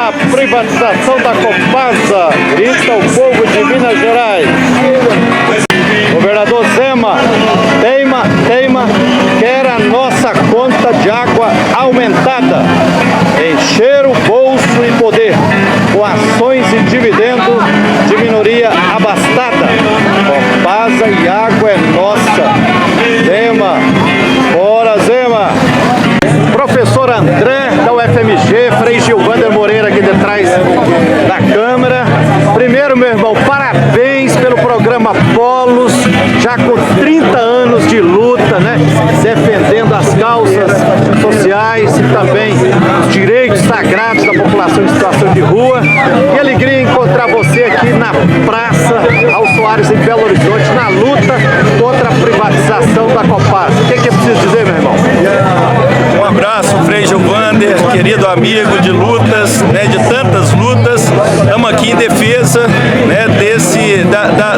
a privatização da Copasa, grita o povo de Minas Gerais. Governador Zema teima, quer a nossa conta de água aumentada, encher o bolso e poder, com ações e dividendo de minoria abastada. Copasa e água é nossa. Zema, bora Zema! Professor André da UFMG, Frei Gilvander Moreira aqui de trás da câmera. Primeiro, meu irmão, parabéns pelo programa Polos, já com 30 anos de luta, né? Defendendo as causas sociais e também os direitos sagrados da população em situação de rua. Que alegria encontrar você aqui na Praça Raul Soares, em Belo Horizonte, na luta contra a privatização da Copasa. O que é preciso dizer, meu irmão? Um abraço, Frei Gilvander, querido amigo de lutas, né, de tantas lutas. Estamos aqui em defesa, né,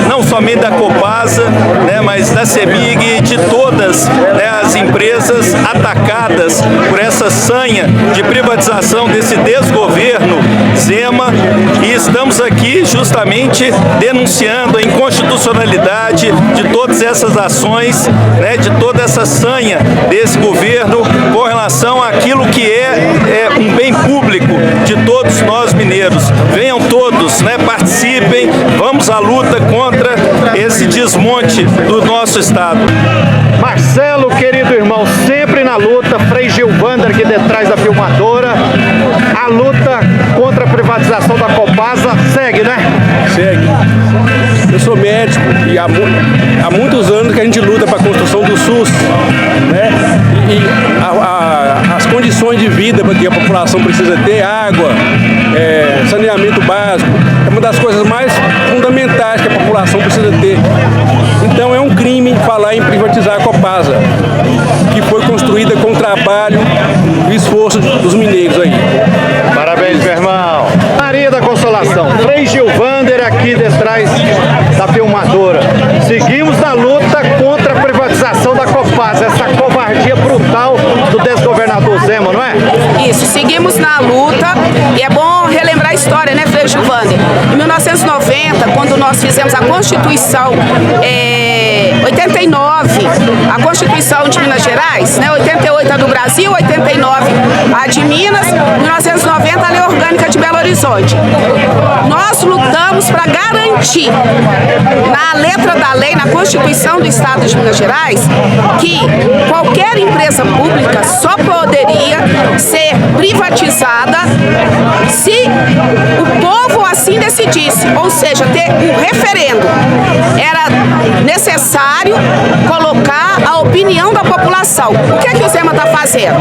não somente da Copasa, né, mas da CEMIG e de todas, né, as empresas atacadas por essa sanha de privatização desse desgoverno Zema, e estamos aqui justamente denunciando a inconstitucionalidade de todas essas ações, né, de toda essa sanha desse governo com relação àquilo que é um bem público de todos nós mineiros. Venham todos, né, participem, vamos à luta contra esse desmonte do nosso estado. Marcelo, querido irmão, sempre na luta. Frei Gilvander aqui detrás da filmadora. A luta contra a privatização da Copasa segue, né? Segue. Eu sou médico e há muitos anos que a gente luta para a construção do SUS, né? E as condições de vida que a população precisa ter, água, saneamento básico, é uma das coisas mais fundamentais que a população precisa ter. Então é um crime falar em privatizar a Copasa, que foi construída com trabalho e esforço dos mineiros aí. Parabéns, meu irmão. Maria da Consolação, Frei Gilvander aqui detrás da filmadora. Seguimos na luta contra a privatização da Copasa, essa covardia brutal do desgovernador Zema, não é? Isso, seguimos na luta e é bom relembrar a história, né, Frei Gilvander? Em 1990, quando nós fizemos a Constituição 89, a Constituição de Minas Gerais, né, 88 a do Brasil, 89 a de Minas, 1990 a Lei Orgânica de Belo Horizonte. Nós lutamos para garantir na letra da lei, na Constituição do Estado de Minas Gerais, que qualquer empresa pública só poderia ser privatizada se o povo assim decidisse, ou seja, ter um referendo. Era necessário colocar a opinião da população. O que é que o Zema está fazendo?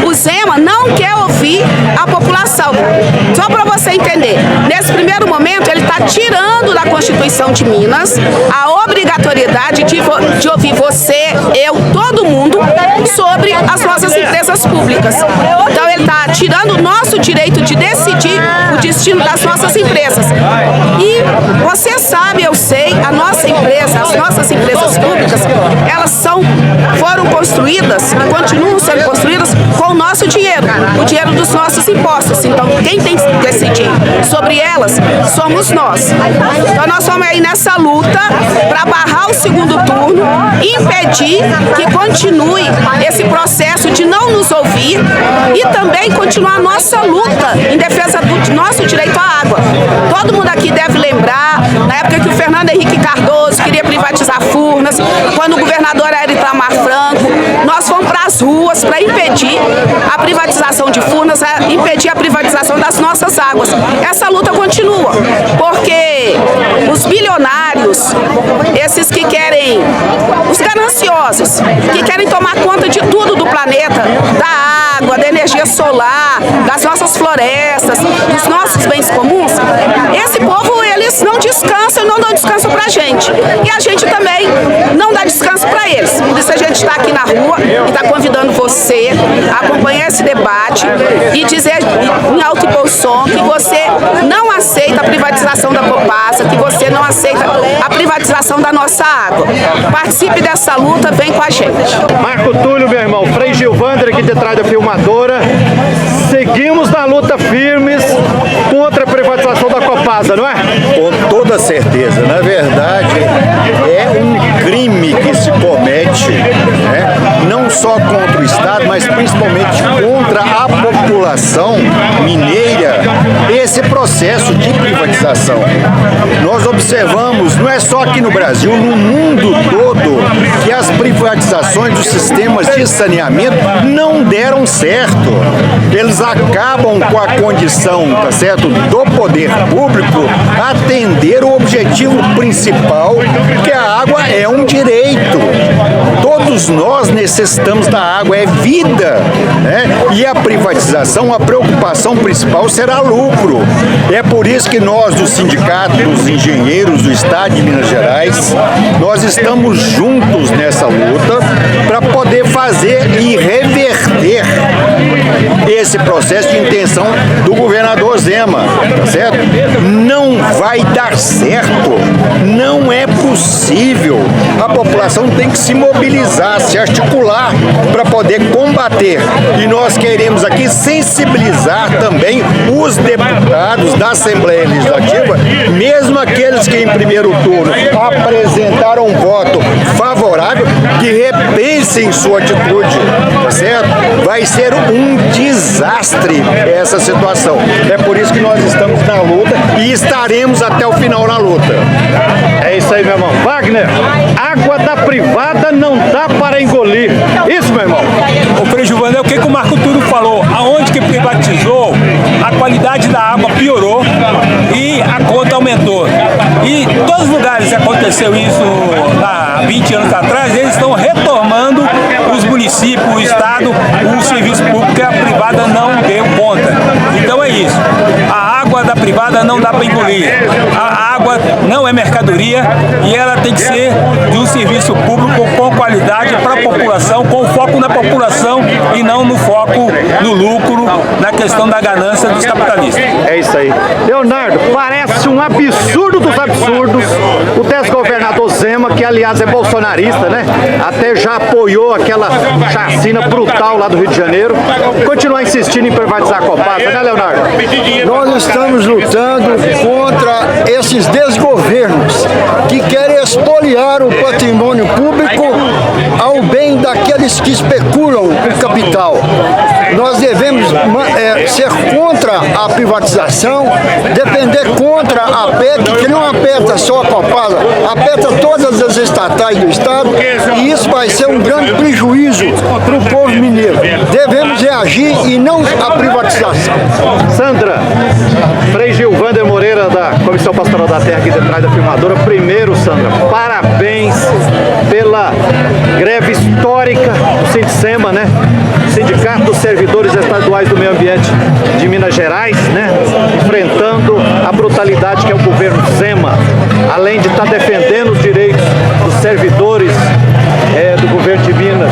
O Zema não quer ouvir a população. Só para você entender, nesse primeiro momento ele está tirando da Constituição de Minas a obrigatoriedade de ouvir você, eu, todo mundo sobre as nossas empresas públicas. Então ele está tirando o nosso direito de decidir o destino das nossas empresas. E você sabe, eu sei, a nossa empresa, as nossas empresas públicas, elas foram construídas e continuam sendo construídas com o nosso dinheiro, o dinheiro dos nossos impostos. Então quem tem que decidir sobre elas somos nós. Então nós vamos aí nessa luta para barrar o segundo turno e impedir que continue esse processo de não nos ouvir e também continuar a nossa luta em defesa do nosso direito à água. Todo mundo aqui deve lembrar, na época que o Fernando Henrique Cardoso queria privatizar Furnas, quando o governador era Itamar Franco, nós fomos para as ruas para impedir a privatização de Furnas, impedir a privatização das nossas águas. Essa luta continua, porque os bilionários, esses que querem, os gananciosos, que querem tomar conta de tudo do planeta, da água, da energia solar, das nossas florestas, dos nossos bens comuns, esse povo, eles não descansam e não dão descanso pra gente. E a gente também não dá descanso pra eles. Por isso a gente está aqui na rua e está convidando você a acompanhar esse debate e dizer em alto e bom som que você não aceita a privatização da Copasa, que você não aceita a privatização da nossa água. Participe dessa luta, vem com a gente. Marco Túlio, meu irmão, Frei Gilvander aqui detrás da filmadora. Seguimos na luta firmes privatização da Copasa, não é? Com toda certeza. Na verdade, é um crime que se comete, né? Não só contra o Estado, mas principalmente contra a população mineira, esse processo de privatização. Nós observamos, não é só aqui no Brasil, no mundo todo, que as privatizações dos sistemas de saneamento não deram certo. Eles acabam com a condição, tá certo, do poder público atender o objetivo principal, que a água é um direito. Todos nós necessitamos da água, é vida, né? E a privatização, a preocupação principal será lucro. É por isso que nós, do Sindicato dos Engenheiros do Estado de Minas Gerais, nós estamos juntos nessa luta para poder fazer e reverter esse processo de intenção do governador Zema, tá certo? Não vai dar certo, não é possível. A população tem que se mobilizar, se articular para poder combater. E nós queremos aqui sensibilizar também os deputados da Assembleia Legislativa, mesmo aqueles que em primeiro turno apresentaram um voto favorável, que repensem sua atitude, tá certo? Vai ser um desastre essa situação. É por isso que nós estamos na luta e estaremos até o final na luta. É isso aí, meu irmão. Wagner, água da privada não dá para engolir. Isso, meu irmão. O Frei Giovanni, o que o Marco Túlio falou? Aonde que privatizou, a qualidade da água piorou e a conta aumentou. E em todos os lugares que aconteceu isso há 20 anos atrás, eles estão retomando os municípios, o Estado, o serviço público que a privada não deu conta. Então é isso. A água da privada não dá para engolir. A água não é mercadoria e ela tem que ser de um serviço público com qualidade para a população, com foco na população e não no foco no lucro, na questão da ganância dos capitalistas. É isso aí. Leonardo, parece um absurdo dos absurdos o desgovernador Zema, que aliás é bolsonarista, né? Até já apoiou aquela chacina brutal lá do Rio de Janeiro. Continuar insistindo em privatizar a Copasa, né, Leonardo? Nós estamos lutando contra esses desgovernos que querem expoliar o patrimônio público ao bem daqueles que especulam o capital. Nós devemos ser contra a privatização, defender contra a PEC, que não afeta só a Copasa, afeta todas as estatais do Estado, e isso vai ser um grande prejuízo para o povo mineiro. Devemos reagir e não a privatização. Sandra, Frei Gilvander Moreira, da Comissão Pastoral da Terra, aqui de trás da filmadora. Primeiro, Sandra, parabéns pela greve histórica do Sindicema, né? Sindicato dos Servidores Estaduais do Meio Ambiente de Minas Gerais, né? Enfrentando a brutalidade que é o governo Zema, além de estar defendendo os direitos dos servidores do governo de Minas,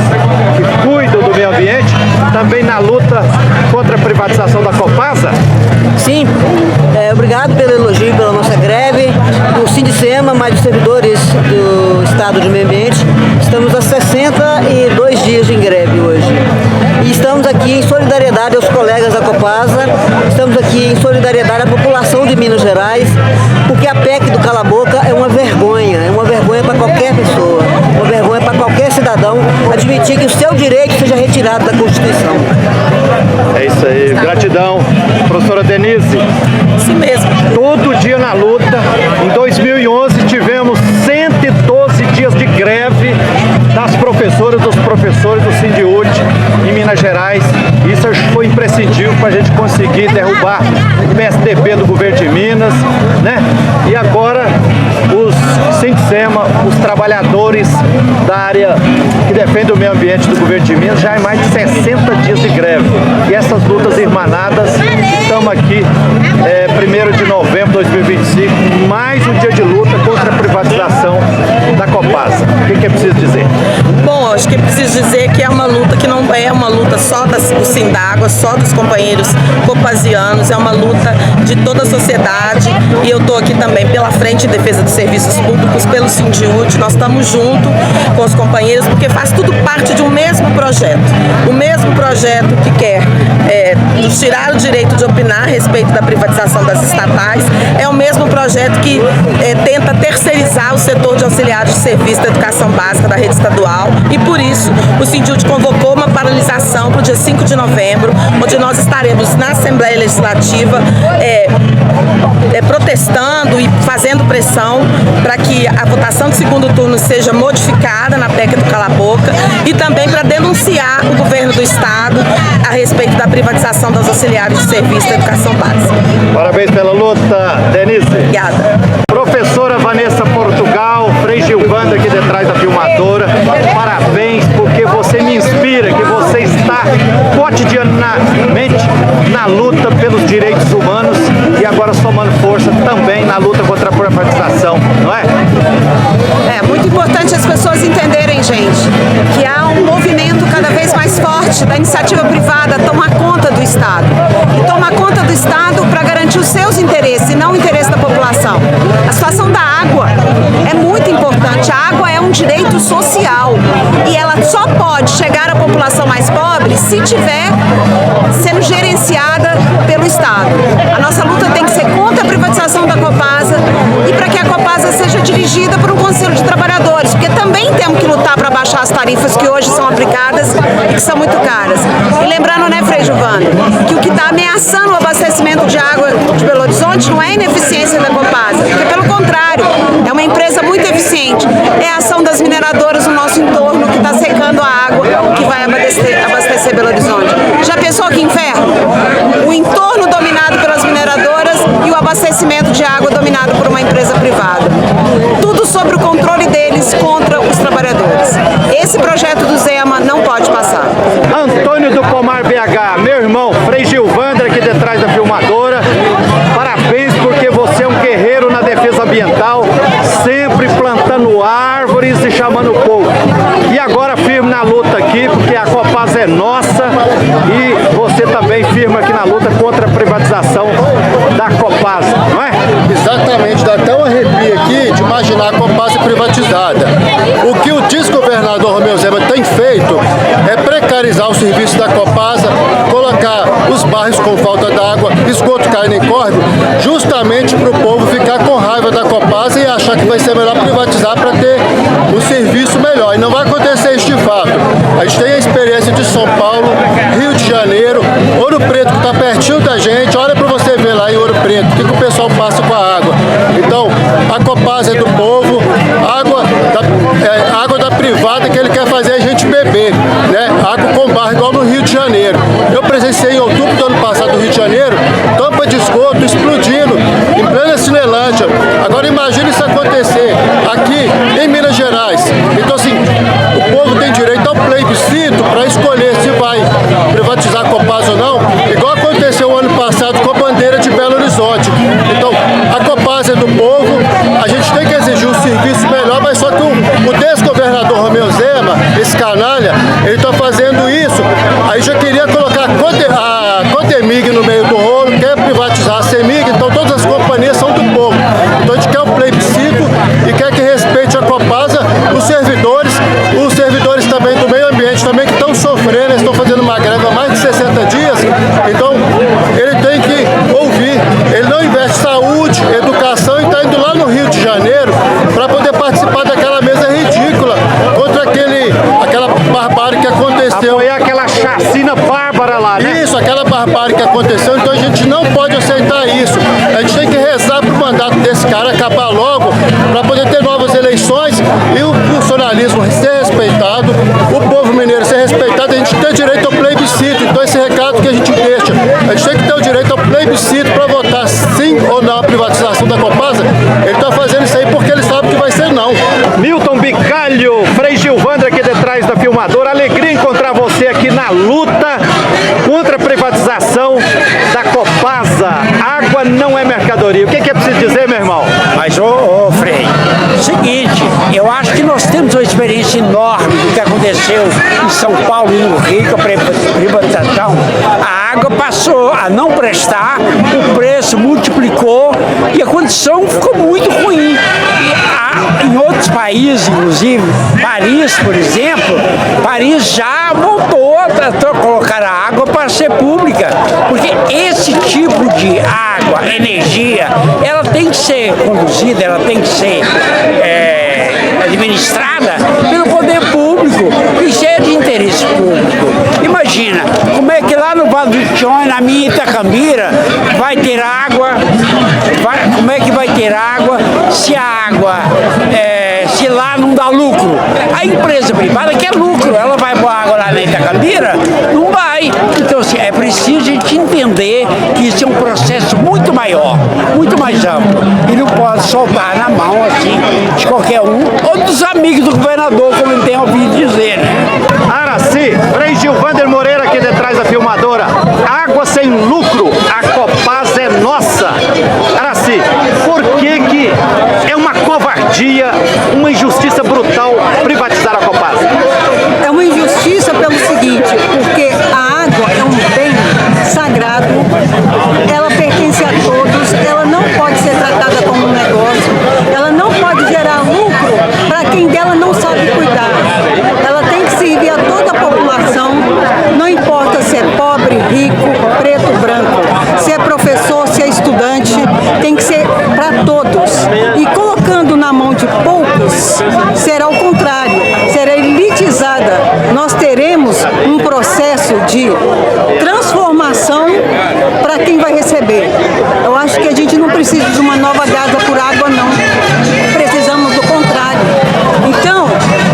que cuidam do meio ambiente, também na luta contra a privatização da Copasa. Sim, obrigado pelo elogio, pela nossa greve do Sindicema, mais dos servidores do Estado de Meio Ambiente. Estamos há 62 dias em greve hoje. E estamos aqui em solidariedade aos colegas da Copasa, estamos aqui em solidariedade à população de Minas Gerais, porque a PEC do Cala a Boca é uma vergonha para qualquer pessoa, uma vergonha para qualquer cidadão admitir que o seu direito seja retirado da Constituição. É isso aí, gratidão. Professora Denise. Isso mesmo. Todo dia na luta. Em 2011 tivemos 112 dias de greve das professoras, dos professores do Sindiúte em Minas Gerais. Isso foi imprescindível para a gente conseguir derrubar o PSDB do governo de Minas, né? E agora os Sindicema, os trabalhadores da área que defende o meio ambiente do governo de Minas, já há mais de 60 dias de greve. E essas lutas irmanadas, estamos aqui, 1º de novembro de 2025, mais um dia de luta contra a privatização da Copasa. O que é preciso dizer? Bom, acho que é preciso dizer que é uma luta que não é uma luta só do Sindágua, só dos companheiros copasianos, é uma luta de toda a sociedade, e eu estou aqui também pela Frente de Defesa dos Serviços Públicos, pelo Sindiúte. Nós estamos junto com os companheiros porque faz tudo parte de um mesmo projeto. O mesmo projeto que quer nos tirar o direito de opinar a respeito da privatização das estatais, projeto que tenta terceirizar o setor de auxiliares de serviço da educação básica da rede estadual e por isso o Sindjut convocou uma paralisação para o dia 5 de novembro, onde nós estaremos na Assembleia Legislativa protestando e fazendo pressão para que a votação de segundo turno seja modificada na PEC do Cala-Boca e também para denunciar o governo do Estado a respeito da privatização dos auxiliares de serviço da educação básica. Parabéns pela luta, Denise. Obrigada. Professora Vanessa Portugal, Frei Gilvanda aqui detrás da filmadora, parabéns porque você me inspira, que você está cotidianamente na luta pelos direitos humanos e agora somando força também na luta contra a privatização, não é? É muito importante as pessoas entenderem, gente, que há um movimento cada vez mais forte da iniciativa privada tomar conta do Estado. E tomar conta do Estado para garantir os seus interesses e não o interesse da população. A situação da água é muito importante. A água é um direito social e ela só pode chegar à população mais pobre se tiver sendo gerenciada pelo Estado. A nossa luta tem que ser contra a privatização da Copasa e para que a Copasa seja dirigida por um Conselho de Trabalhadores, porque também temos que lutar para baixar as tarifas que hoje são aplicadas e que são muito caras. E lembrando, né, Frei Gilvanda, que o que está ameaçando o abastecimento de água de Belo Horizonte não é a ineficiência da Copasa, porque pelo contrário, é uma empresa muito eficiente. É a ação das mineradoras no nosso entorno que está secando a água que vai abastecer Belo Horizonte. Já pensou que inferno? O entorno dominado pelas mineradoras e o abastecimento de água dominado por uma empresa privada. Tudo sobre o controle deles contra os trabalhadores. Esse projeto do Zema não pode passar. Antônio do Pomar BH, meu irmão, Frei Gilvandra aqui detrás da filmadora, parabéns porque você é um guerreiro na defesa ambiental, sempre plantando árvores e chamando o povo. E agora firme na luta aqui, porque a Copasa é nossa e você também firme aqui na luta contra a privatização da Copasa, não é? Exatamente, dá até um arrepio aqui de imaginar a Copasa privatizada. O que o desgovernador Romeu Zema tem feito é precarizar o serviço da Copasa, colocar os bairros com falta d'água, esgoto caindo em córrego, justamente para o povo ficar com raiva da Copasa e achar que vai ser melhor privatizar para ter um serviço melhor. E não vai acontecer isso de fato. A gente tem a experiência de São Paulo, Rio de Janeiro, Ouro Preto, que está pertinho da gente. Olha para você ver lá em Ouro Preto, o que o pessoal passa com a água. Então, a Copasa é do povo, água da privada que ele quer fazer a gente beber, né? Água com barro, igual no Rio de Janeiro. Eu presenciei em outubro do ano passado no Rio de Janeiro, tampa de esgoto explodindo, em plena Cinelândia. Agora imagine isso acontecer aqui em Minas Gerais. Então assim, o povo tem direito ao plebiscito para escolher se vai privatizar a Copasa ou não, igual aconteceu o ano passado com a bandeira de Belo Horizonte. Então, a Copasa é do povo, a gente tem que exigir um serviço melhor, mas só que o desgovernador Romeu Zema, esse canalha, ele está fazendo isso. Aí já queria colocar a Cotemig no meio do rolo, quer privatizar a Semig, então todas as companhias são do povo. Então a gente quer um plebiscito e quer que respeite a Copasa, os servidores também do meio ambiente também que estão sofrendo, estão fazendo uma greve há mais de 60 dias, então ele tem que ouvir, ele não investe em saúde, educação e está indo lá no Rio de Janeiro para poder participar daquela mesa ridícula contra aquela barbárie que aconteceu. Foi aquela chacina bárbara lá, né? Isso, aquela barbárie que aconteceu, então a gente não pode aceitar isso. A gente tem que rezar pro mandato desse cara acabar logo para poder ter novas eleições e o funcionalismo ser respeitado, o povo mineiro ser respeitado, a gente tem direito ao plebiscito. Então esse recado que a gente deixa, a gente tem que ter o direito ao plebiscito para votar sim ou não a privatização da Copasa. Ele está fazendo isso aí porque ele sabe que vai ser não. Milton Bicalho, Frei Gilvandra aqui detrás da filmadora, alegria encontrar você aqui na luta contra a privatização da Copasa. Água não é mercadoria. O que é preciso dizer, meu irmão? Mas, ô Frei, seguinte, eu acho que nós temos uma experiência enorme do que aconteceu em São Paulo e no Rio com a privatização. A água passou a não prestar, o preço multiplicou e a condição ficou muito ruim. Em outros países, inclusive, Paris, por exemplo, Paris já voltou a colocar a água para ser pública, porque esse tipo de água, água, energia, ela tem que ser conduzida, ela tem que ser administrada pelo poder público e cheia de interesse público. Imagina, como é que lá no Vale do Itione, na minha Itacambira, vai ter água, como é que vai ter água se a água, se lá não dá lucro? A empresa privada quer lucro, ela vai pôr água lá na Itacambira? Não vai. Então, assim, é preciso a gente entender que isso é um processo muito maior, muito mais amplo, e não pode soltar na mão, assim, de qualquer um, ou dos amigos do governador, como ele tem ouvido dizer, né? Araci, Frei Gilvander Moreira aqui detrás da filmadora. Água sem lucro, a Copasa é nossa. Araci, por que é uma covardia, uma injustiça brutal privatizar a Copasa? É uma injustiça pelo seguinte, porque a água é um bem sagrado, ela pertence a todos, ela não pode ser tratada como um negócio, ela não pode gerar lucro para quem dela não sabe cuidar. Ela tem que servir a toda a população, não importa se é pobre, rico, preto, branco, se é professor, se é estudante, tem que ser para todos. E colocando na mão de poucos, será o contrário, será elitizada. Nós teremos um processo de transformação para quem vai receber. Eu acho que a gente não precisa de uma nova Gaza por água, não. Precisamos do contrário. Então,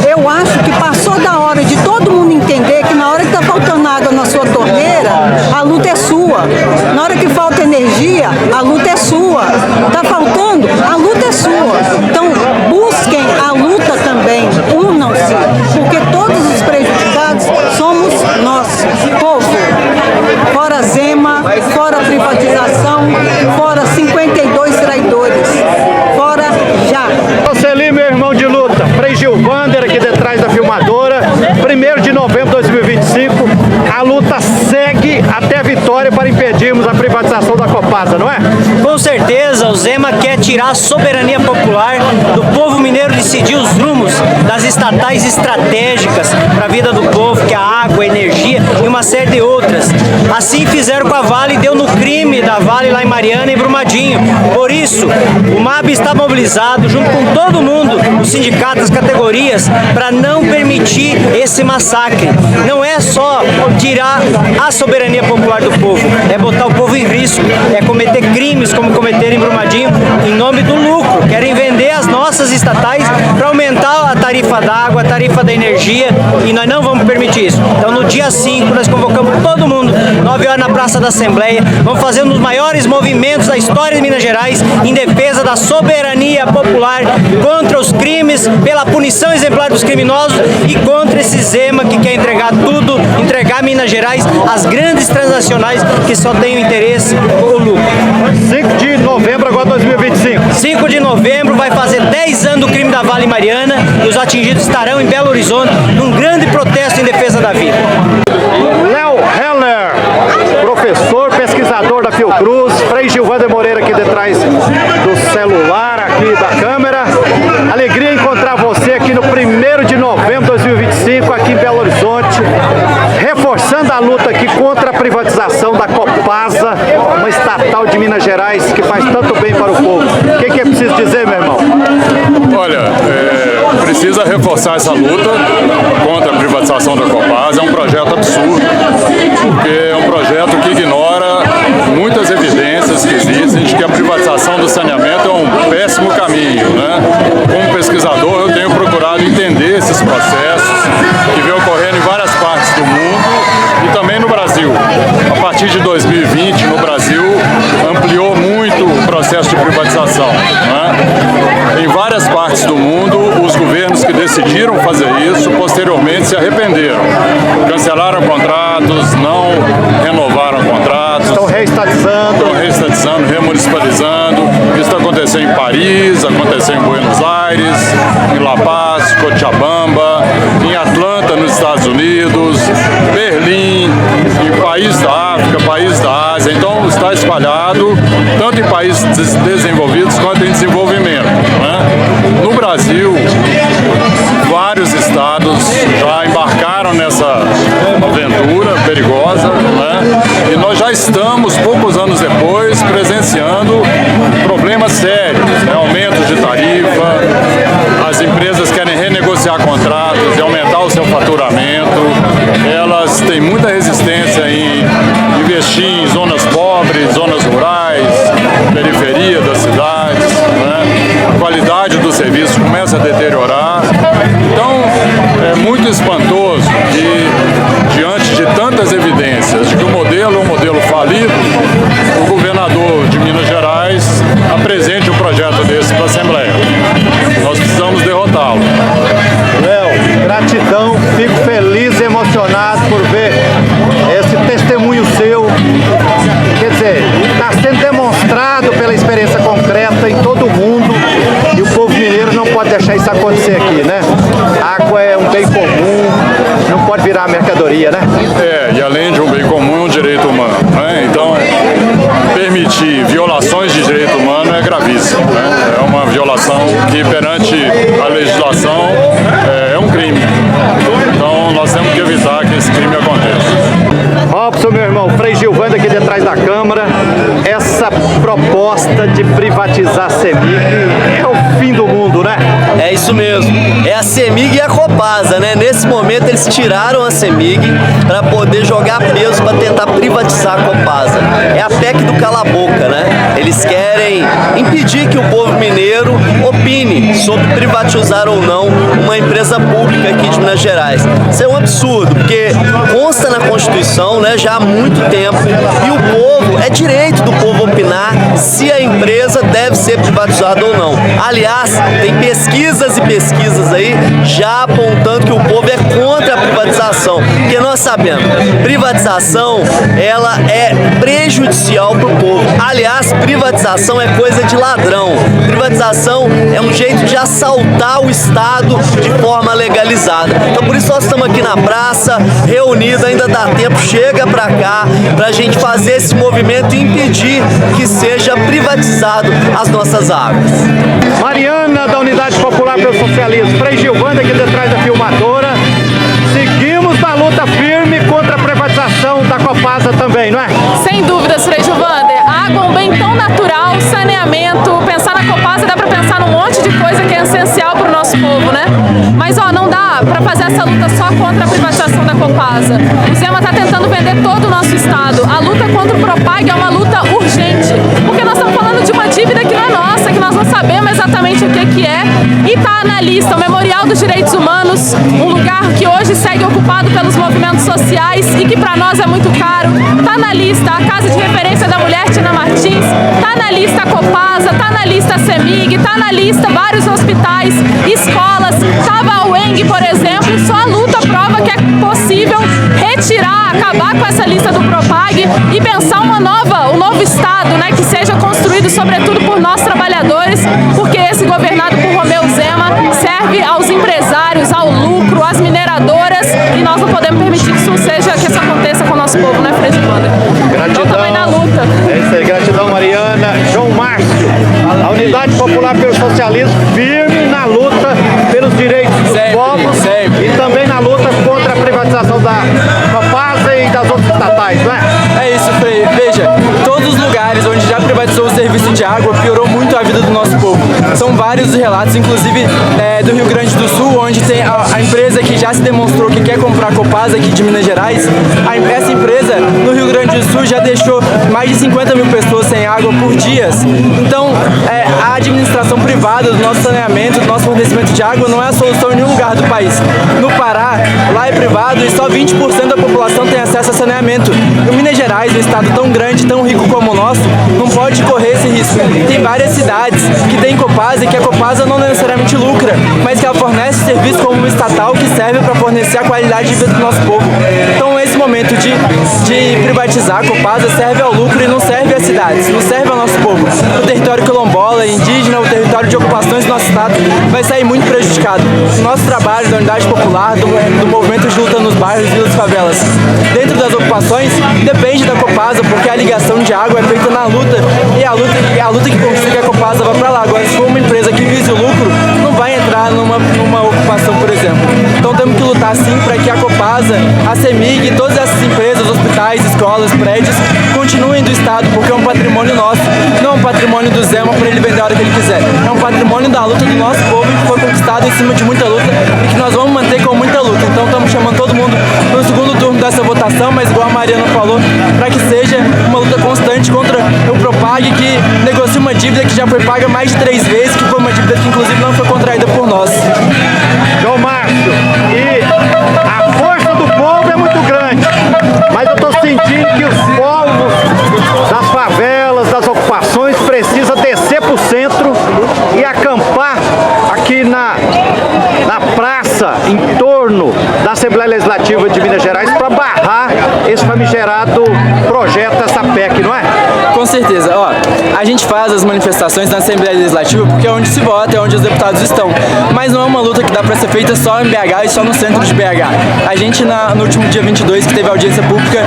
eu acho que passou da hora de todo mundo entender que na hora que está faltando água na sua torneira, a luta é sua. Na hora que falta energia, a luta é sua. Está faltando, a luta é sua. Então, busquem a luta também. Unam-se, porque todos os prejudicados somos nós, povo. Fora Zema, fora privatização, fora 52 traidores. Fora já. Jocely, meu irmão de luta, Frei Gilvander aqui detrás da filmadora. 1º de novembro de 2025, a luta segue até a vitória para impedirmos a privatização da Copasa, não é? Com certeza, o Zema quer tirar a soberania popular do povo mineiro, decidir os rumos das estatais estratégicas para a vida do povo, que é a água, a energia e uma série de outras. Assim fizeram com a Vale, deu no crime da Vale lá em Mariana e Brumadinho. Por isso, o MAB está mobilizado junto com todo mundo, os sindicatos, as categorias, para não permitir esse massacre. Não é só tirar a soberania popular do povo, é botar o povo em risco, é cometer crimes como cometeram em Brumadinho em nome do lucro. Querem vender as nossas estatais para aumentar a tarifa da água, a tarifa da energia, e nós não vamos permitir isso. Então no dia 5 nós convocamos todo mundo, 9 horas na Praça da Assembleia, vamos fazer um dos maiores movimentos da história de Minas Gerais em defesa da soberania popular, contra os crimes, pela punição exemplar dos criminosos e contra esse Zema que quer entregar tudo, entregar Minas Gerais às grandes transnacionais que só têm o interesse o lucro. 5 de novembro agora 2025. 5 de novembro vai fazer 10 anos do crime da Vale Mariana e os atingidos estarão em Belo Horizonte num grande protesto em defesa da vida. Léo Heller, professor, pesquisador da Fiocruz, Frei Gilvander Moreira aqui detrás do celular, aqui da câmera. Alegria encontrar você aqui no 1º de novembro de 2025, aqui em Belo Horizonte, reforçando a luta aqui contra a privatização da Copasa, uma estatal de Minas Gerais que faz tanto bem para o povo. O que é preciso dizer, meu irmão? Olha, precisa reforçar essa luta contra a privatização da Copasa. É um projeto absurdo, porque é um projeto que ignora muitas evidências que existem de que a privatização do saneamento é um péssimo caminho, né? Como pesquisador, eu tenho procurado entender esses processos que vêm ocorrendo em várias partes do mundo e também no Brasil. A partir de 2020, no Brasil, ampliou muito o processo de privatização, né? Em várias partes do mundo, os governos que decidiram fazer isso, posteriormente se arrependeram. Cancelaram contratos, não renovaram contratos. Estão reestatizando, remunicipalizando. Isso aconteceu em Paris, aconteceu em Buenos Aires, em La Paz, Cochabamba, em Atlanta, nos Estados Unidos, Berlim, em países da África, países da Ásia. Então está espalhado tanto em países desenvolvidos quanto em desenvolvimento, né? No Brasil, vários estados já embarcaram nessa aventura perigosa, Copasa, né? E nós já estamos, poucos anos depois, presenciando problemas sérios, né? Aumentos de tarifa, as empresas querem renegociar contratos e aumentar o seu faturamento, elas têm muita resistência em investir em zonas pobres, zonas rurais, periferia das cidades, né? A qualidade do serviço começa a deteriorar. Então, é muito espantoso que, diante de tantas evidências de que o modelo é um modelo falido, o governador de Minas Gerais apresente um projeto desse para a Assembleia. Nós precisamos derrotá-lo. Léo, gratidão, fico feliz e emocionado por ver esse testemunho seu. Quer dizer, está sendo demonstrado pela experiência concreta em todo o mundo e o povo mineiro não pode deixar isso acontecer aqui, né? A água é um bem comum, não pode virar mercadoria, né? E além de um bem comum, é um direito humano, né? Então, permitir violações de direito humano é gravíssimo, né? É uma violação que, perante a legislação, é um crime. Então, nós temos que evitar que esse crime aconteça. Robson, meu irmão, Frei Gilvander aqui detrás da Câmara, essa proposta de privatizar a CEMIG é o fim do mundo, né? É isso mesmo, é a CEMIG e a Copasa, né? Nesse momento eles tiraram a CEMIG para poder jogar peso para tentar privatizar a Copasa. É a PEC do cala-boca, né? Eles querem impedir que o povo mineiro opine sobre privatizar ou não uma empresa pública aqui de Minas Gerais. Isso é um absurdo, porque consta na Constituição, né, já há muito tempo, e o povo, é direito do povo opinar se a empresa deve ser privatizada ou não. Aliás, tem pesquisas e pesquisas aí já apontando que o povo é contra a privatização, porque nós sabemos, privatização, ela é prejudicial para o povo. Aliás, privatização é coisa de ladrão. Privatização é um jeito de assaltar o Estado de forma legalizada. Então, por isso nós estamos aqui na praça, reunidos, ainda dá tempo, chega pra cá, pra gente fazer esse movimento e impedir que seja privatizado as nossas águas. Mariana, da Unidade Popular pelo Socialismo, Frei Gilvander aqui detrás da filmadora, seguimos na luta firme contra a privatização da Copasa também, não é? Sem dúvidas, Frei Gilvander. Água é um bem tão natural, saneamento, pensar na Copasa dá pra pensar num monte de coisa que é essencial pro nosso povo, né? Mas ó, não dá pra fazer essa luta só contra a privatização da Copasa. O Zema tá tentando vender todo o nosso estado. A luta contra o Propag é uma luta urgente, porque nós estamos falando de uma dívida que não é nossa, que nós não sabemos exatamente o que é, e tá na lista o Memorial dos Direitos Humanos, um lugar que hoje segue ocupado pelos movimentos sociais e que para nós é muito caro. Tá na lista a Casa de Referência da Mulher, Tina Martins, tá na lista a Copasa, tá na lista a CEMIG, tá na lista vários hospitais, escolas, tava a UENG, por exemplo. Só a luta prova que é possível retirar, acabar com essa lista do Propag e pensar um novo Estado, né, que seja construído sobretudo por nós trabalhadores, porque esse governado por Romeu Zema serve aos empresários, ao lucro, às mineradoras, e nós não podemos permitir que isso aconteça com o nosso povo, né, Frei Gilvander? Gratidão. Então também na luta. É isso aí, gratidão, Mariana. João Márcio, a Unidade Popular pelo Socialismo, firme na luta pelos direitos dos povos e também na luta contra a privatização da Copasa e das outras estatais, não é? É isso, Frei. Veja, todos os lugares onde já privatizou o serviço de água piorou muito a vida do nosso povo. São vários os relatos, inclusive do Rio Grande do Sul, onde tem a empresa que já se demonstrou que quer comprar a Copasa aqui de Minas Gerais. Essa empresa no Rio Grande do Sul já deixou mais de 50 mil pessoas sem água por dias. Então, a administração privada do nosso saneamento, do nosso fornecimento de água não é a solução em nenhum lugar do país. No Pará, lá é privado e só 20% da população tem acesso a saneamento. E Minas Gerais, um estado tão grande, tão rico como o nosso, não pode correr esse risco. Tem várias cidades que tem Copasa e que a Copasa não necessariamente lucra, mas que ela fornece serviço como uma estatal que serve para fornecer a qualidade de vida do nosso povo. Então esse momento de privatizar a Copasa serve ao lucro e não serve às cidades, não serve ao nosso povo. O território quilombola, indígena, o território de ocupações do nosso estado vai sair muito prejudicado. O nosso trabalho da Unidade Popular, do movimento de luta nos bairros, vilas e favelas, dentro das ocupações, depende da Copasa, porque a ligação de água é feita na luta e a luta que conquista que a Copasa vai para lá. Agora, se for uma empresa que vise o lucro, não vai entrar numa ocupação, por exemplo. Então temos que lutar sim para que a Copasa, a CEMIG, todas essas empresas, hospitais, escolas, prédios, continuem do Estado, porque é um patrimônio nosso, não é um patrimônio do Zema para ele vender a hora que ele quiser. É um patrimônio da luta do nosso povo que foi conquistado em cima de muita luta e que nós vamos manter com muita luta. Então estamos chamando todo mundo no segundo turno dessa votação, mas igual a Mariana falou, para que seja uma luta constante contra o Propag, que negocia uma dívida que já foi paga mais de 3 vezes, que foi uma dívida que inclusive não foi contraída por nós. João Márcio, e a força do povo é muito grande, mas eu estou sentindo que os povos das favelas, das ocupações, precisam descer para o centro e acampar aqui na praça, em torno da Assembleia Legislativa de Minas Gerais, para barrar esse famigerado projeto, essa PEC, não é? Com certeza. Ó, a gente faz as manifestações na Assembleia Legislativa porque é onde se vota, é onde os deputados estão. Mas não é uma luta que dá para ser feita só em BH e só no centro de BH. A gente, no último dia 22, que teve audiência pública,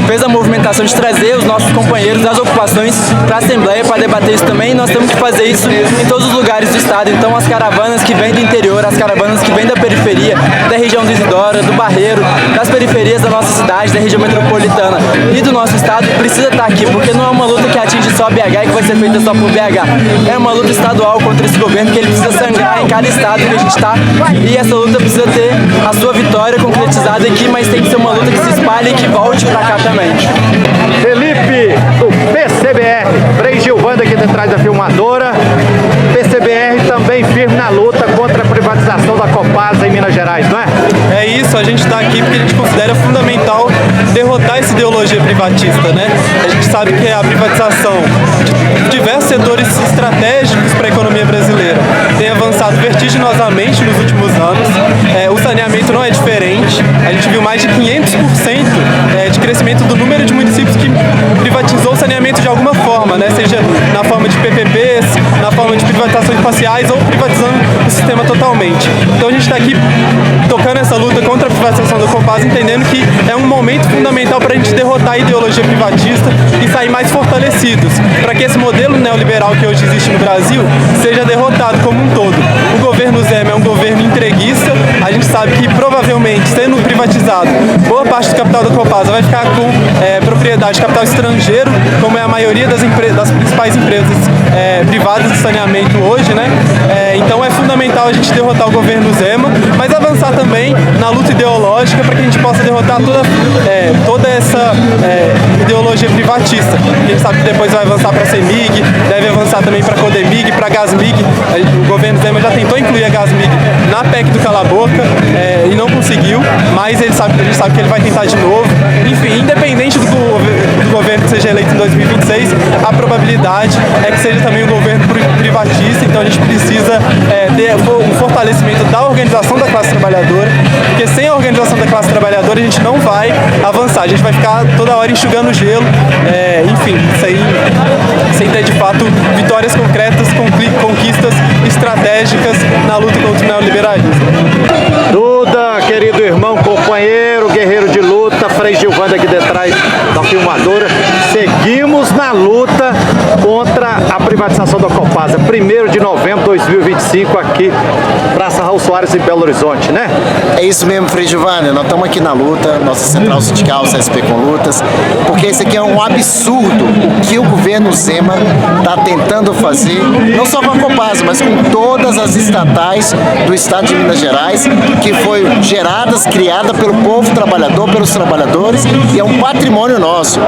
fez a movimentação de trazer os nossos companheiros das ocupações para a Assembleia para debater isso também. E nós temos que fazer isso em todos os lugares do estado. Então as caravanas que vêm do interior, as caravanas que vêm da periferia, da região do Isidora, do Barreiro, das periferias da nossa cidade, da região metropolitana e do nosso estado, precisa estar aqui, porque não é uma luta que atinge só BH e que vai ser feita só por BH. É uma luta estadual contra esse governo que ele precisa sangrar em cada estado que a gente está, e essa luta precisa ter a sua vitória concretizada aqui, mas tem que ser uma luta que se espalhe e que volte pra cá também. Felipe, do PCBR, Frei Gilvanda aqui detrás da filmadora. PCBR também firme na luta contra a privatização da Copasa em Minas Gerais, não é? É isso, a gente está aqui porque a gente considera fundamental derrotar essa ideologia privatista, né? A gente sabe que a privatização de diversos setores estratégicos para a economia brasileira tem avançado vertiginosamente nos últimos anos. O saneamento não é diferente. A gente viu mais de 500% de crescimento do número de municípios que privatizou o saneamento de alguma forma, né? Seja na forma de PPPs, na forma de privatizações parciais ou privatizando o sistema totalmente. Então a gente está aqui tocando essa luta contra a privatização da Copasa, entendendo que é um momento fundamental para a gente derrotar a ideologia privatista e sair mais fortalecidos, para que esse modelo neoliberal que hoje existe no Brasil seja derrotado como um todo. O governo Zema é um governo entreguista, a gente sabe que provavelmente, sendo privatizado, boa parte do capital da Copasa vai ficar com propriedade de capital estrangeiro, como é a maioria das principais empresas privadas de saneamento hoje, né? Então é fundamental a gente derrotar o governo Zema, mas avançar também na luta ideológica para que a gente possa derrotar toda essa ideologia privatista. A gente sabe que depois vai avançar para a CEMIG, deve avançar também para a Codemig, para a Gasmig. O governo Zema já tentou incluir a Gasmig na PEC do Cala a Boca e não conseguiu, mas a gente sabe que ele vai tentar de novo. Enfim, independente do governo que seja eleito em 2026, a probabilidade é que seja também um governo privatista. Então a gente precisa ter um fortalecimento da organização da classe trabalhadora, porque sem a organização da classe trabalhadora a gente não vai avançar, a gente vai ficar toda hora enxugando gelo, enfim, sem ter de fato vitórias concretas, conquistas estratégicas na luta contra o neoliberalismo. Duda, querido irmão, companheiro, guerreiro de luta, Frei Gilvanda aqui detrás da filmadora, seguimos na luta contra a privatização da Copasa, 1º de novembro de 2025, aqui, Praça Raul Soares, em Belo Horizonte, né? É isso mesmo, Frei Gilvanda, nós estamos aqui na luta, nossa central sindical, CSP com Lutas, porque esse aqui é um absurdo o que o governo Zema está tentando fazer, não só com a Copasa, mas com todas as estatais do estado de Minas Gerais, que foi geradas, criada pelo povo trabalhador, pelos trabalhadores, e é um patrimônio nosso.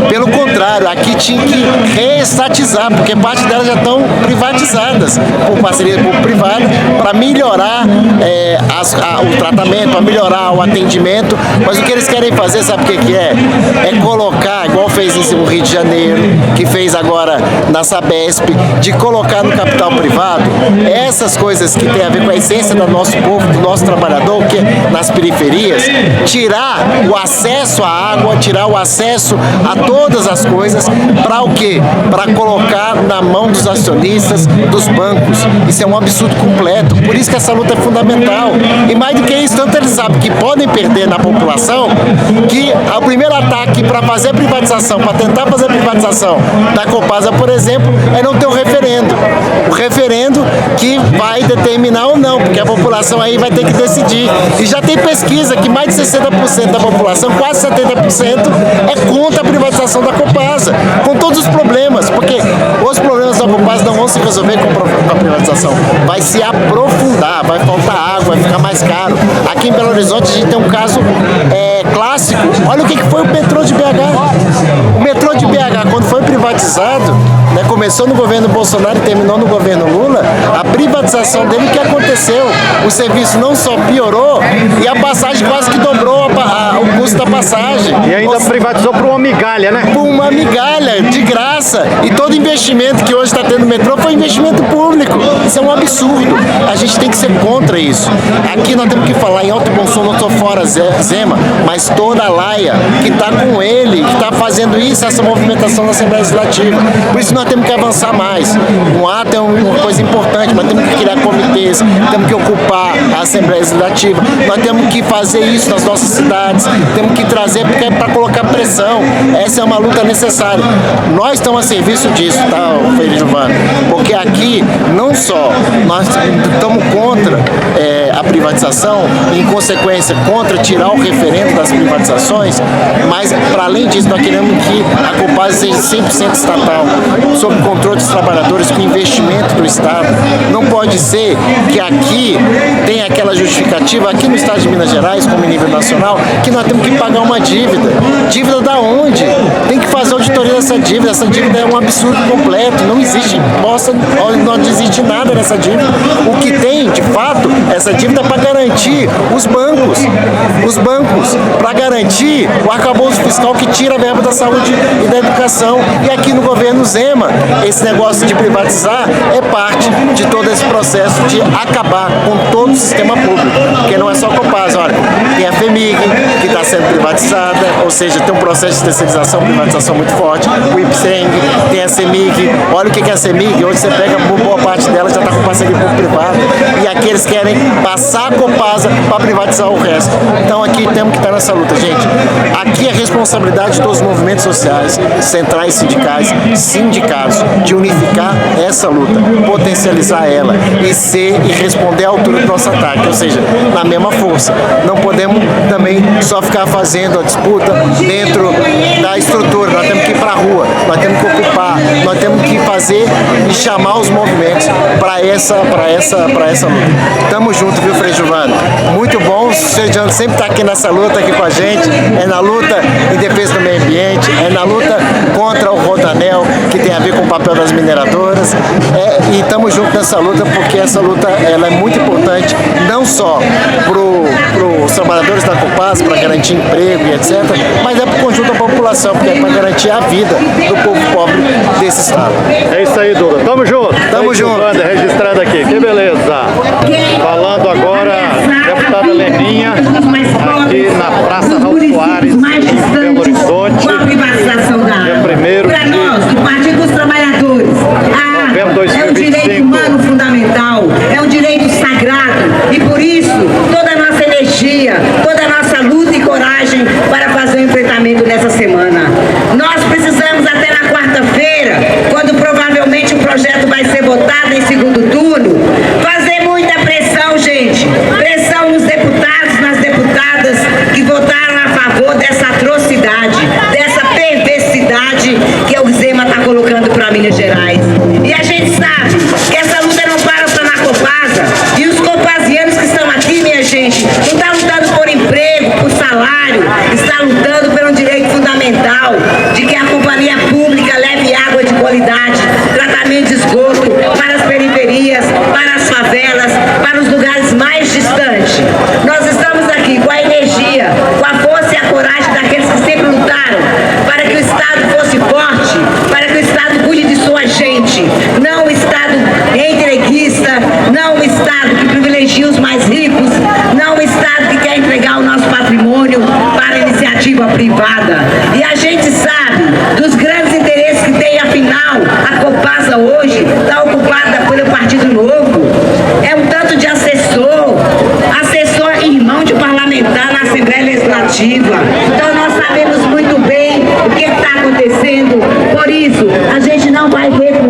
Pelo contrário, aqui tinha que reestatizar, porque parte delas já estão privatizadas por parceria por privado, para melhorar o tratamento, para melhorar o atendimento. Mas o que eles querem fazer, sabe o que é? É colocar, igual fez no Rio de Janeiro, que fez agora na Sabesp, de colocar no capital privado essas coisas que tem a ver com a essência do nosso povo, do nosso trabalhador, que é nas periferias, tirar o acesso à água, tirar o acesso a todas as coisas, para o quê? Para colocar na mão dos acionistas, dos bancos. Isso é um absurdo completo. Por isso que essa luta é fundamental. E mais do que isso, tanto eles sabem que podem perder na população, que o primeiro ataque para fazer a privatização, para tentar fazer a privatização da Copasa, por exemplo, é não ter o referendo. O referendo que vai determinar ou não, porque a população aí vai ter que decidir. E já tem pesquisa que mais de 60% da população, quase 70%, é contra a privatização da Copasa, com todos os problemas, porque os problemas da Copasa não vão se resolver com a privatização, vai se aprofundar, vai faltar água, vai ficar mais caro. Aqui em Belo Horizonte a gente tem um caso clássico. Olha o que foi o metrô de BH. O metrô de BH, quando foi privatizado, né, começou no governo Bolsonaro e terminou no governo Lula, a privatização dele, o que aconteceu? O serviço não só piorou, e a passagem quase que dobrou o custo da passagem. E ainda privatizou por uma migalha, né? Por uma migalha, de graça. E todo investimento que hoje está tendo no metrô foi investimento público. Isso é um absurdo. A gente tem que ser contra isso. Aqui nós temos que falar em alto e bom som, não estou fora Zema, mas toda a laia que está com ele, que está fazendo isso, essa movimentação na Assembleia Legislativa. Por isso nós temos que avançar mais. Um ato é uma coisa importante, mas temos que criar comitês, temos que ocupar a Assembleia Legislativa, nós temos que fazer isso nas nossas cidades, temos que trazer porque é para colocar pressão. Essa é uma luta necessária. Nós estamos a serviço disso, tá, Freire Giovanni? Porque aqui, não só nós estamos contra a privatização, em consequência, contra tirar o referendo das privatizações, mas, para além disso, nós queremos que a Copasa seja 100% estatal, sob controle dos trabalhadores, com investimento do Estado. Não pode ser que aqui tenha aquela justificativa, aqui no Estado de Minas Gerais, como em nível nacional, que nós temos que pagar uma dívida. Dívida da onde? Tem que fazer auditoria dessa dívida. Essa dívida é um absurdo completo. Não existe não existe nada nessa dívida. O que tem, de fato, essa dívida é para garantir os bancos. Os bancos, para garantir o arcabouço fiscal que tira a verba da saúde e da educação. E aqui no governo Zema, esse negócio de privatizar é parte de todo esse processo de acabar com todo o sistema público. Porque não é só a Copasa, olha, tem a FEMIG, que está sendo privatizada, ou seja, tem um processo de terceirização, privatização muito forte, o IPSENG, tem a CEMIG. Olha o que é a CEMIG, hoje você pega boa parte dela, já está com parceria público-privada, e aqui eles querem passar a Copasa para privatizar o resto. Então aqui temos que estar nessa luta, gente. Aqui é responsabilidade de todos os movimentos sociais, centrais sindicais, sindicatos, de unificar essa luta, potencializar ela e responder à altura do nosso ataque, ou seja, na mesma força. Não podemos também só ficar fazendo a disputa dentro da estrutura, nós temos que ir para a rua, nós temos que ocupar, nós temos que fazer e chamar os movimentos para essa luta. Tamo junto, viu, Freire Giovanni? Muito bom, o Sejano sempre está aqui nessa luta aqui com a gente, é na luta em defesa do meio ambiente, é na luta contra o Rodanel, que tem a ver com o papel das mineradoras, e estamos juntos nessa luta porque essa luta ela é muito importante, não só para os trabalhadores da Copasa, para garantir emprego e etc., mas é para o conjunto da população, porque é para garantir a vida do povo pobre desse estado. É isso aí, Duda. Tamo junto. Tamo junto. Registrado aqui. Que beleza. Falando agora, deputada Leninha, aqui na Praça Raul Soares, em Belo Horizonte. Dia 1º para nós, do Partido dos Trabalhadores, é um direito humano fundamental, é um direito sagrado, e por isso toda a nossa energia, toda a nossa luta e coragem para fazer o enfrentamento dessa semana. Nós precisamos até na quarta-feira, quando provavelmente o projeto vai ser votado em segundo turno, fazer muita pressão, gente, pressão nos deputados, nas deputadas que votaram a favor dessa atrocidade, dessa perversidade que o Zema está colocando para Minas Gerais. E a gente sabe que essa luta não para só na Copasa, e os copasianos que estão aqui, minha gente, não estão lutando por emprego, por salário, está lutando por um direito fundamental de que a companhia pública leve água de qualidade, tratamento de esgoto para as periferias, para as favelas, para os lugares mais distantes. Nós estamos aqui com a energia, com a força e a coragem daqueles que sempre lutaram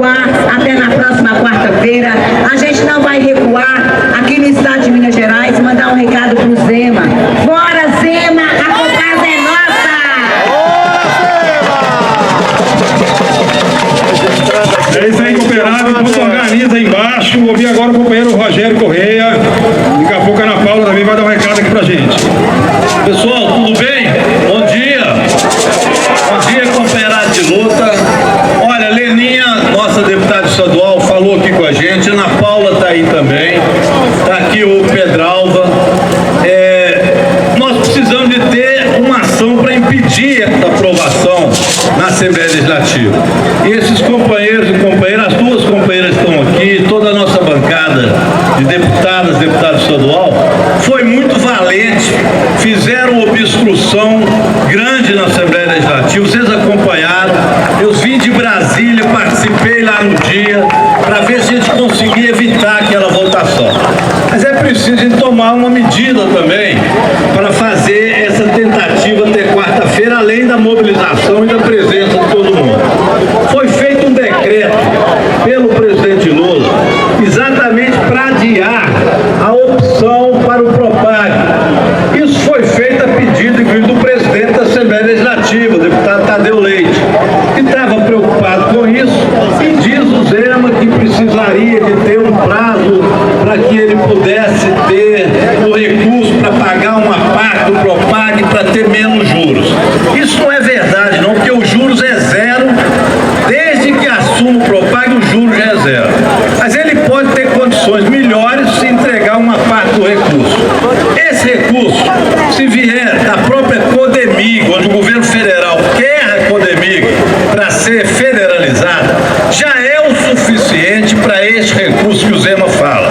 recuar até na próxima quarta-feira. A gente não vai recuar aqui no estado de Minas Gerais. Mandar um recado pro Zema. Fora Zema, a Copasa é nossa! É isso aí, cooperado, tudo organiza aí embaixo. Ouvi agora o companheiro Rogério Correia. Daqui a pouco a Ana Paula também vai dar um recado aqui pra gente. Pessoal, tudo bem? Bom dia. Bom dia, companheirado de luta. Olha, Leninha, nossa deputada estadual, falou aqui com a gente. Ana Paula está aí também. Está aqui o Pedralva. Nós precisamos de ter uma ação para impedir essa aprovação na Assembleia Legislativa. E esses companheiros e companheiras, as duas companheiras estão aqui, toda a nossa bancada de deputadas, deputado estadual, foi muito valente, fizeram obstrução grande na Assembleia Legislativa, vocês acompanharam, eu vim de Brasília, participei lá no dia, para ver se a gente conseguia evitar aquela votação. Mas é preciso a gente tomar uma medida também, para fazer essa tentativa até quarta-feira, além da mobilização e da presença de todo mundo. Foi feito um decreto pelo presidente Lula, exatamente para adiar a opção para o Propag. Isso foi feito a pedido, inclusive, do presidente da Assembleia Legislativa, o deputado Tadeu Leite, que estava preocupado com isso e diz o Zema que precisaria de ter um prazo para que ele pudesse ter o recurso para pagar uma parte do Propag para ter menos juros. Isso não é verdade não, porque os juros é zero, desde que assume o Propag o juros já é zero. Mas ele pode ter condições melhores se entregar uma parte do recurso. Esse recurso, se vier da própria Codemig, onde o governo federal quer a Codemig para ser federalizada, já é o suficiente para este recurso que o Zema fala.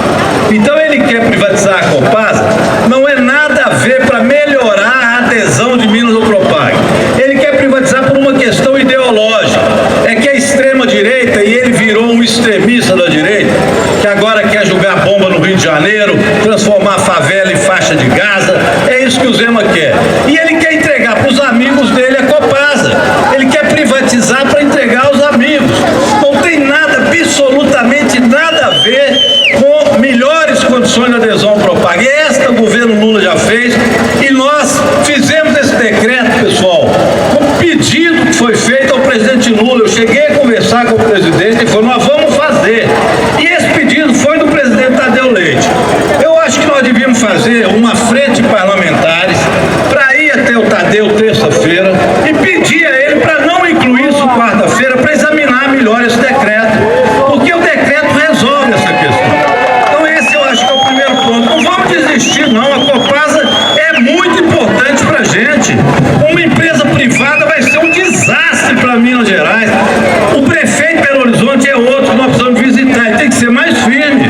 Então ele quer privatizar a Copasa, não é nada a ver para melhorar a adesão de Minas ao Propag. Ele quer privatizar por uma questão ideológica. É que a extrema-direita, e ele virou um extremista da direita, que agora quer jogar bomba no Rio de Janeiro, transformar a favela em faixa de Gaza, é isso que o Zema quer. E ele quer entregar para os amigos dele a Copasa. Ele quer privatizar para entregar aos amigos. Não tem nada, absolutamente nada a ver com melhores condições de adesão ao Propag. E esta o governo Lula já fez, e nós fizemos esse decreto, pessoal, com pedido que foi feito ao presidente Lula. Eu cheguei a conversar com o presidente e falou, nós vamos fazer. E esse pedido foi do presidente Tadeu Leite. Eu acho que nós devíamos fazer uma frente de parlamentares para ir até o Tadeu terça-feira e pedir a ele para não incluir isso quarta-feira, para examinar melhor esse decreto, porque o decreto resolve essa questão. Então esse eu acho que é o primeiro ponto. Não vamos desistir não, a Copasa é muito importante para a gente. Uma empresa privada vai ser um desastre para Minas Gerais. O prefeito de Belo Horizonte é outro que nós precisamos visitar, e tem que ser mais firme.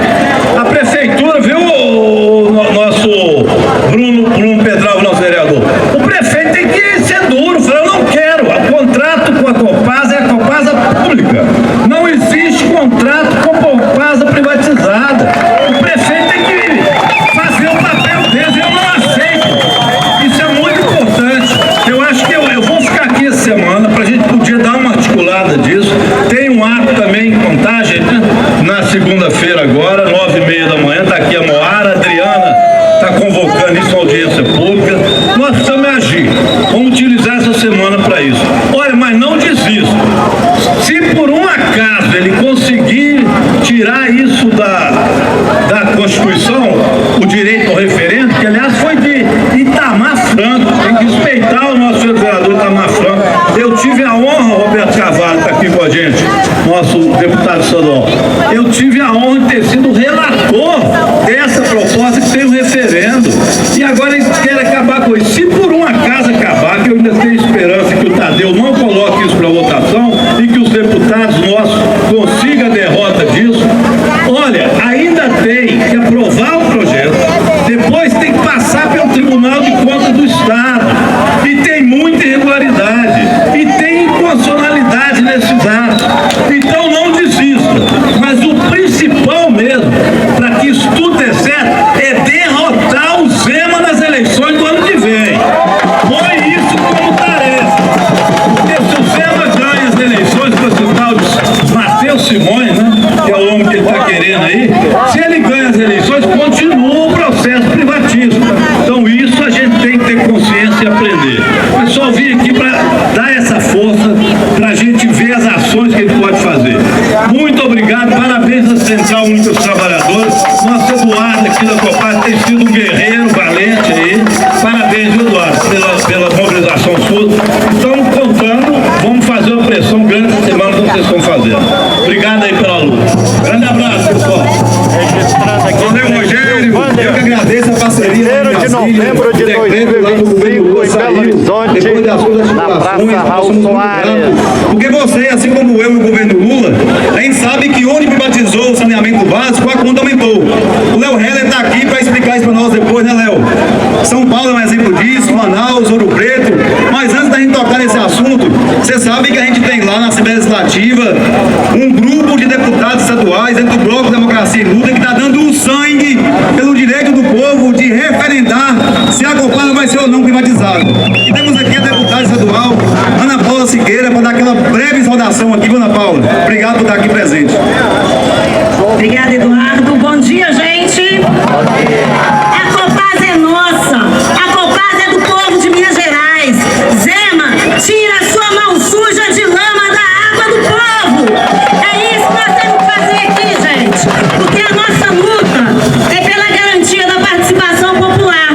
A prefeitura, viu, o nosso Bruno Pedralva, nosso vereador, o prefeito tem que ser duro, falar, eu não quero, o contrato com a Copasa é a Copasa pública, não existe contrato com a Copasa privatizada. O prefeito tem que fazer o papel dele, eu não aceito. Isso é muito importante. Eu acho que eu vou ficar aqui essa semana para a gente poder dar uma articulada disso. Tem um ato também em Contagem, né? Na segunda-feira agora, 9h30 da manhã, está aqui a Moara, a Adriana está convocando isso à audiência pública. Nós precisamos agir. Vamos utilizar essa semana para isso. Olha, mas não desista. Se por um acaso ele conseguir tirar isso da Constituição, o direito ao referendo, que aliás foi de Itamar Franco, tem que respeitar o nosso vereador Itamar Franco. Eu tive a honra, Roberto Carvalho está aqui com a gente, nosso deputado estadual, eu tive a honra de ter sido relator dessa proposta que tem o referendo, e agora eles querem acabar com isso. Se por um acaso acabar, que eu ainda tenho esperança que o Tadeu não coloque isso para votação e que os deputados nossos consigam a derrota disso, olha, ainda tem que aprovar o projeto, depois tem que passar pelo Tribunal de Contas do Estado, e tem muita irregularidade, e tem inconstitucionalidade nesses atos. Então não desista, mas o principal mesmo eleições, né? Que é o nome que ele está querendo aí. Se ele ganha as eleições, continua o processo privatista. Então isso a gente tem que ter consciência e aprender. Eu só vim aqui para dar essa força, para a gente ver as ações que ele pode fazer. Muito obrigado, parabéns à Central Única dos Trabalhadores. Nosso Eduardo aqui da Copasa tem sido um guerreiro valente aí. Parabéns, Eduardo, pela mobilização sua. Estamos contando, vamos fazer uma pressão grande essa semana que vocês estão fazendo. Obrigado aí pela luta. Grande abraço, pessoal. Valeu, Rogério. Eu que agradeço a parceria. 1º de novembro de 2025 em Belo Horizonte, na Praça Raul Soares. Porque você, assim como eu e o governo Lula, a gente sabe que onde privatizou o saneamento básico, a conta aumentou. O Léo Heller está aqui para explicar isso para nós depois, né, Léo? São Paulo é um exemplo disso, Manaus, Ouro Preto. Mas antes da gente tocar nesse assunto, você sabe que a gente tem lá na Assembleia Legislativa um grupo de deputados estaduais dentro do Bloco Democracia e Luta que está dando um sangue pelo direito do povo de referendar se a Copasa vai ser ou não privatizada. E temos aqui a deputada estadual, Ana Paula Siqueira, para dar aquela breve saudação aqui, Ana Paula. Obrigado por estar aqui presente. Obrigada, Eduardo. Bom dia, gente. A Copasa é nossa. A Copasa é do povo de Minas Gerais. Zema, tira a sua mão suja de lama da água do povo. É isso que nós temos que fazer aqui, gente. Porque a nossa luta é pela garantia da participação popular.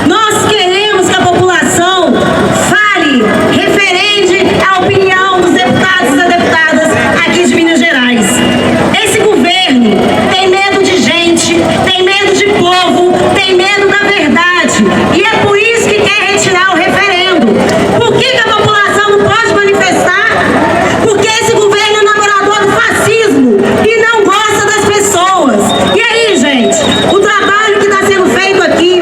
Nós queremos que a população fale, referende a opinião dos deputados e das deputadas aqui de Minas Gerais. Esse governo tem medo de gente, tem medo de povo, tem medo da verdade. E é por isso que quer retirar o referendo. Por que a população não pode manifestar? Porque esse governo é namorador do fascismo e não gosta das pessoas. E aí, gente, o trabalho que está sendo feito aqui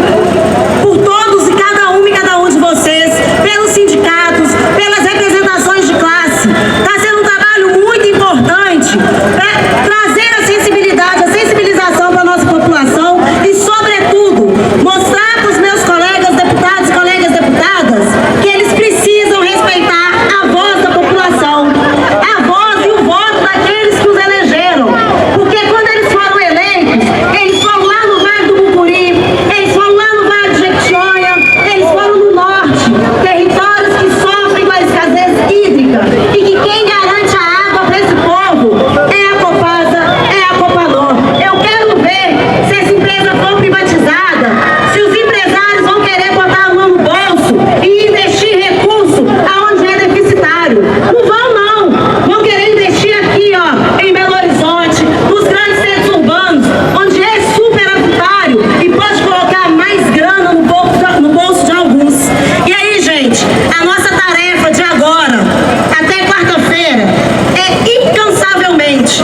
por todos e cada uma e cada um de vocês, pelos sindicatos, pelas representações de classe, está sendo um trabalho muito importante para trazer a sensibilidade, a sensibilização para a nossa população e, sobretudo, mostrar para os meus colegas deputados e colegas deputadas que eles precisam respeitar a voz da população, a voz e o voto daqueles que os elegeram. Porque quando eles foram eleitos, eles foram lá no Vale do Mucuri, eles foram lá no Vale de Jequitinhonha, eles foram no norte, territórios que sofrem com a escassez hídrica e que quem garante a água para esse povo é a Copasa, é a Copanor. Eu quero ver se essa empresa for privatizada, se os empresários vão querer botar a mão no bolso e investir recurso aonde é deficitário. Não vão, não. Vão querer investir aqui, ó, em Belo Horizonte, nos grandes centros urbanos, onde é superavitário e pode colocar mais grana no bolso de alguns. E aí, gente, a nossa tarefa de agora até quarta-feira é incansavelmente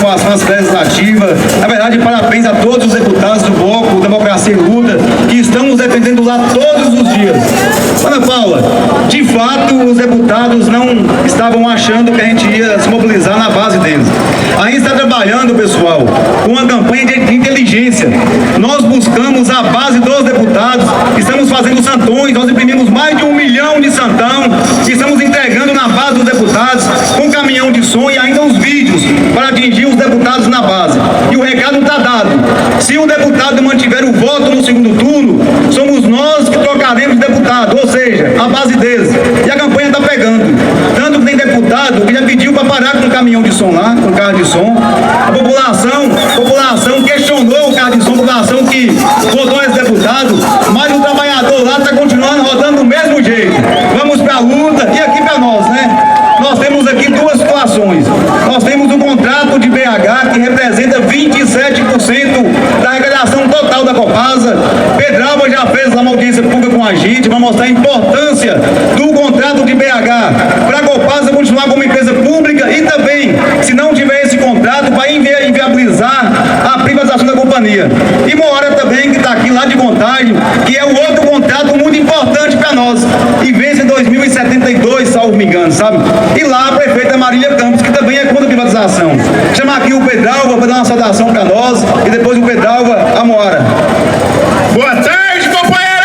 aprovação na Assembleia Legislativa. Na verdade, parabéns a todos os deputados do Bloco Democracia e Luta, que estamos defendendo lá todos os dias. Ana Paula, de fato, os deputados não estavam achando que a gente ia se mobilizar na base deles. A gente está trabalhando, pessoal, com uma campanha de inteligência. Nós buscamos a base dos deputados, estamos fazendo santões, nós imprimimos mais de 1 milhão de santão, estamos entregando na base dos deputados, com caminhão de som e ainda os vídeos para atingir os deputados na base. E o recado está dado. Se o deputado mantiver o voto no segundo turno, somos nós que trocaremos de deputado, ou seja, a base deles. E a campanha está pegando. Tanto que tem deputado que já pediu para parar com o caminhão de som lá, com o carro de som. A população questionou o carro de som, a população que votou esse deputado, mas o trabalhador lá está continuando rodando do mesmo jeito. Vamos para a luta e aqui para nós, né? Nós temos aqui duas situações. Nós temos o contrato de BH, que representa 27% da arrecadação total da Copasa. Pedralva já fez uma audiência pública com a gente, vai mostrar a importância do contrato de BH para a Copasa continuar como empresa pública e também, se não tiver esse contrato, vai inviabilizar a privatização da companhia. E Moara também, que está aqui lá de Contagem, que é o outro contrato muito importante para nós. E vence em 2072, salvo me engano, sabe? E lá a prefeita Marília Campos, que também é contra a privatização. Chama aqui o Pedralva para dar uma saudação para nós e depois o Pedralva a Moara. Boa tarde, companheirada!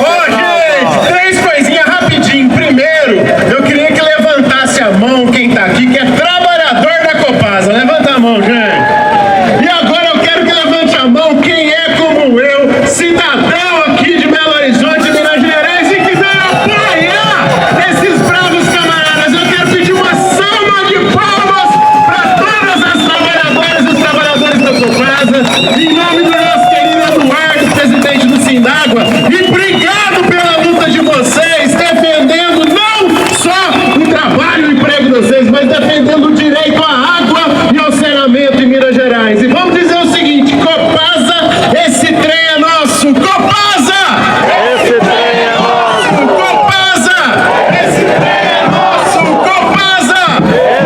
Ô, gente, 3 coisinhas rapidinho. Primeiro, eu queria que levantasse a mão quem tá aqui, que é trabalhador da Copasa. Levanta a mão, gente. E agora eu quero que levante a mão quem é como eu, cidadão aqui de Belo Horizonte, Minas Gerais, e que veio apoiar esses bravos camaradas. Eu quero pedir uma salva de palmas para todas as trabalhadoras e os trabalhadores da Copasa, em nome do nosso querido Eduardo, presidente do Sindágua, e obrigado pela luta de vocês, defendendo não só o trabalho e o emprego de vocês, mas defendendo o direito à água e ao saneamento em Minas Gerais. E vamos dizer o seguinte: Copasa, esse trem é nosso! Copasa! Esse trem é nosso! Copasa! Esse trem é nosso! Copasa!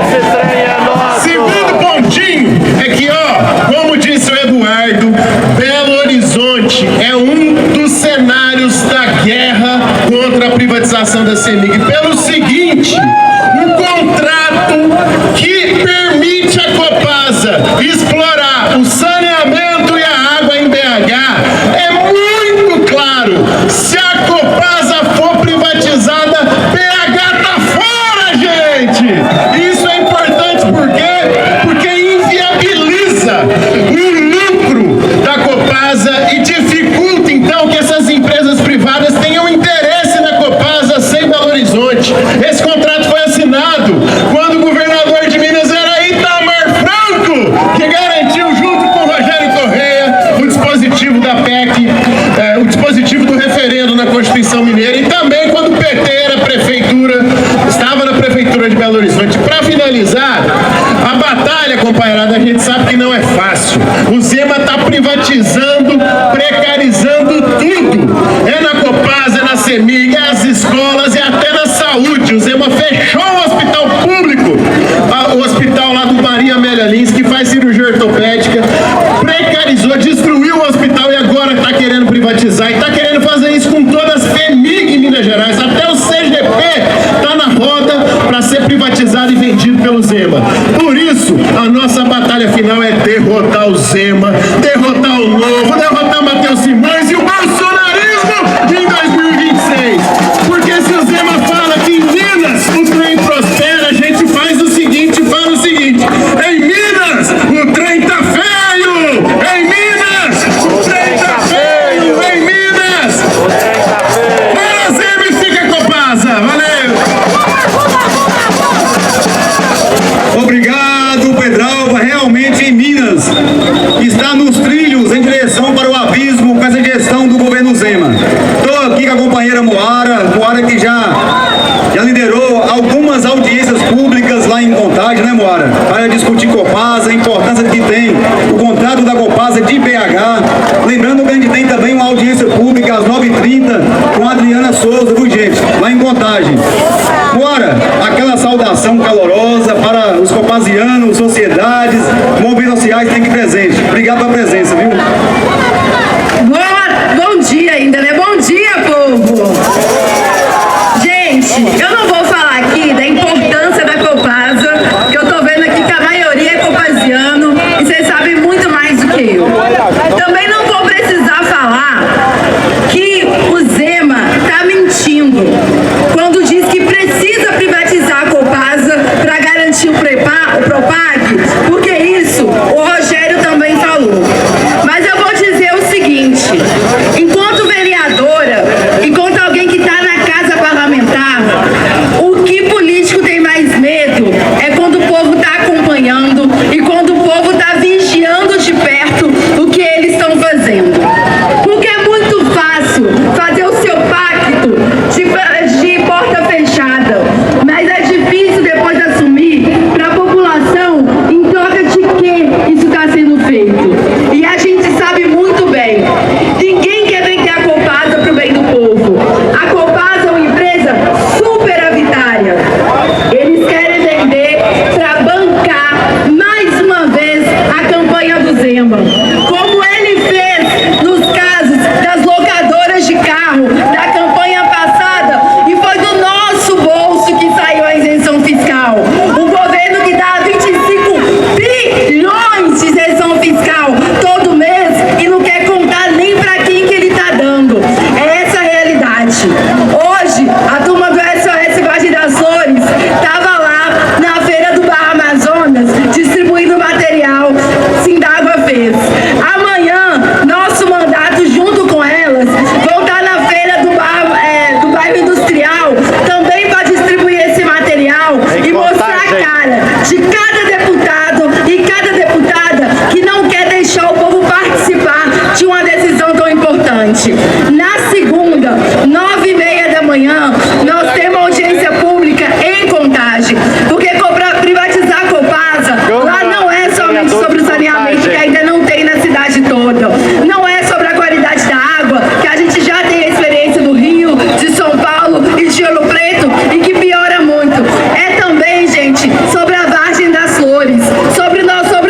Esse trem é nosso! Segundo pontinho é que, ó, como disse o Eduardo, Belo Horizonte é um dos cenários da guerra contra a privatização da CEMIG. Pelo seguinte, um contrato que permite a Copasa explorar o saneamento e a água em BH é muito claro. Se a Copasa for privatizada, BH tá fora, gente! Isso é importante porque inviabiliza o lucro da Copasa e dificulta então que essas empresas privadas tenham interesse na Copasa sem Belo Horizonte. Esse contrato foi assinado quando o governador de Minas era Itamar Franco, que garantiu junto com o Rogério Correia o dispositivo da PEC, o dispositivo do referendo na Constituição Mineira, e também quando o PT era estava na prefeitura de Belo Horizonte. Para finalizar, a batalha, companheirada, a gente sabe que não é fácil. O Zema está privatizando, precarizando tudo. É na Copasa, é na CEMIG, é as escolas e até na saúde. O Zema fechou o hospital público, o hospital lá do Maria Amélia Lins, que faz cirurgia ortopédica, precarizou, destruiu o hospital e agora está querendo privatizar. E está querendo fazer isso com todas as FEMIG em Minas Gerais. Até o CGP está na roda para ser privatizado e vendido pelo Zema. Por isso, a nossa batalha final é derrotar o Zema, derrotar o Novo, derrotar Matheus Simões e o bolsonarismo em 2026. Porque se o Zema fala que em Minas o trem prospera, a gente faz o seguinte, fala o seguinte: em Minas o trem tá feio! Em Minas o trem tá feio! Em Minas o trem tá feio! Fala, Zema, e fica Copasa! Valeu! Obrigado, Pedralva. Realmente em Minas está nos trilhos em direção para o abismo com essa gestão do governo Zema. Estou aqui com a companheira Moara que já liderou algumas audiências públicas lá em Contagem, né, Moara? Para discutir Copasa, a importância que tem o contrato da Copasa de BH. Lembrando que a gente tem também uma audiência pública às 9h30 com a Adriana Souza, viu, gente? Lá em Contagem. Moara, aquela saudação calorosa para os copazianos quando diz que precisa privatizar a Copasa para garantir o Propag, porque isso o Rogério também falou. Mas eu vou dizer o seguinte, enquanto vereadora, enquanto alguém que está na casa parlamentar, o que político tem mais medo é quando o povo está acompanhando e quando o povo está vigiando de perto o que eles estão fazendo. Porque é muito fácil fazer o seu pacto de porta fechada, mas é difícil depois assumir para a população em troca de que isso está sendo feito. E a gente sabe muito bem, ninguém quer vender a Copasa para o bem do povo. A Copasa é uma empresa superavitária. Eles querem vender para bancar mais uma vez a campanha do Zema. Como ele fez nos casos das locadoras de carro da campanha passada e foi do nosso bolso que saiu a isenção fiscal. Um governo que dá 25 bilhões de isenção fiscal todo mês e não quer contar nem para quem que ele está dando. É essa a realidade. Hoje, a turma do SOS Vargem das Flores estava lá na feira do Barra Amazonas distribuindo material. Sindágua fez. Amanhã, nosso mandato junto com elas vão estar na feira do bairro industrial também para distribuir esse material e mostrar a cara de cada deputado e cada deputada que não quer deixar o povo participar de uma decisão tão importante. Na segunda, 9h30 da manhã, nós temos audiência pública em Contagem, porque privatizar a Copasa lá não é somente sobre o saneamento, que ainda não tem na cidade toda. Não é sobre a qualidade da água, que a gente já tem a experiência do Rio, de São Paulo e de Ouro Preto, e que piora muito. É também, gente, sobre a Vargem das Flores, sobre o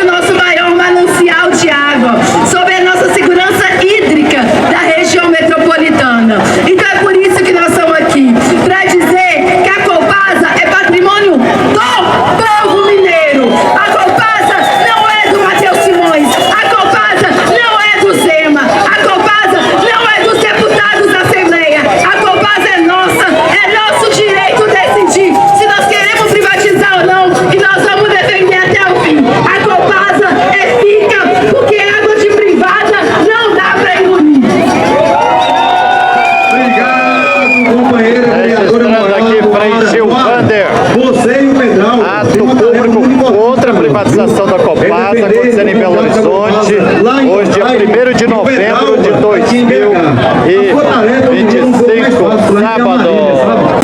nosso maior manancial de água, sobre a nossa segurança hídrica da região metropolitana. Então é por isso que nós estamos aqui, para dizer que a Copasa é patrimônio do povo mineiro. A Copasa não é do Matheus Simões, a Copasa não é do Zema, a Copasa não é dos deputados da Assembleia, a Copasa é nossa, é nosso direito decidir se nós queremos privatizar ou não, e nós vamos defender até o fim. A Copasa fica, porque água de privada não dá para engolir. Obrigado, companheira vereadora Moral. Silvander. Você e o Pedral. Ato público contra a privatização da Copasa acontecendo em Belo Horizonte, hoje dia 1º de novembro de 2025, sábado.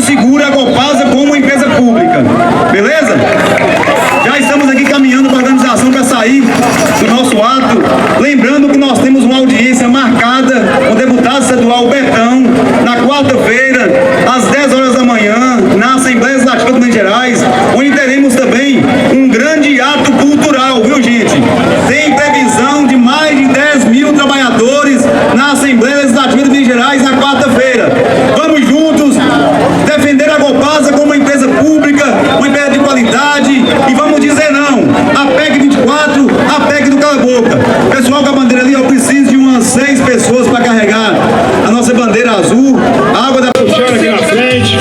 Segura a Copasa como empresa pública, beleza? Já estamos aqui caminhando para a organização para sair do nosso ato. Lembrando que nós temos uma audiência marcada com o deputado estadual Betão, na quarta-feira, às 10 horas da manhã, na Assembleia Legislativa de Minas Gerais, onde teremos também um grande ato cultural, viu, gente? Tem previsão de mais de 10 mil trabalhadores na Assembleia Legislativa de Minas Gerais na quarta-feira. Vamos juntos defender a Copasa como uma empresa pública, uma empresa de qualidade, e vamos dizer não a PEC 24, a PEC do cala-boca. Pessoal com a bandeira ali, eu preciso de umas 6 pessoas para carregar a nossa bandeira azul, a água da... Puxando aqui na frente.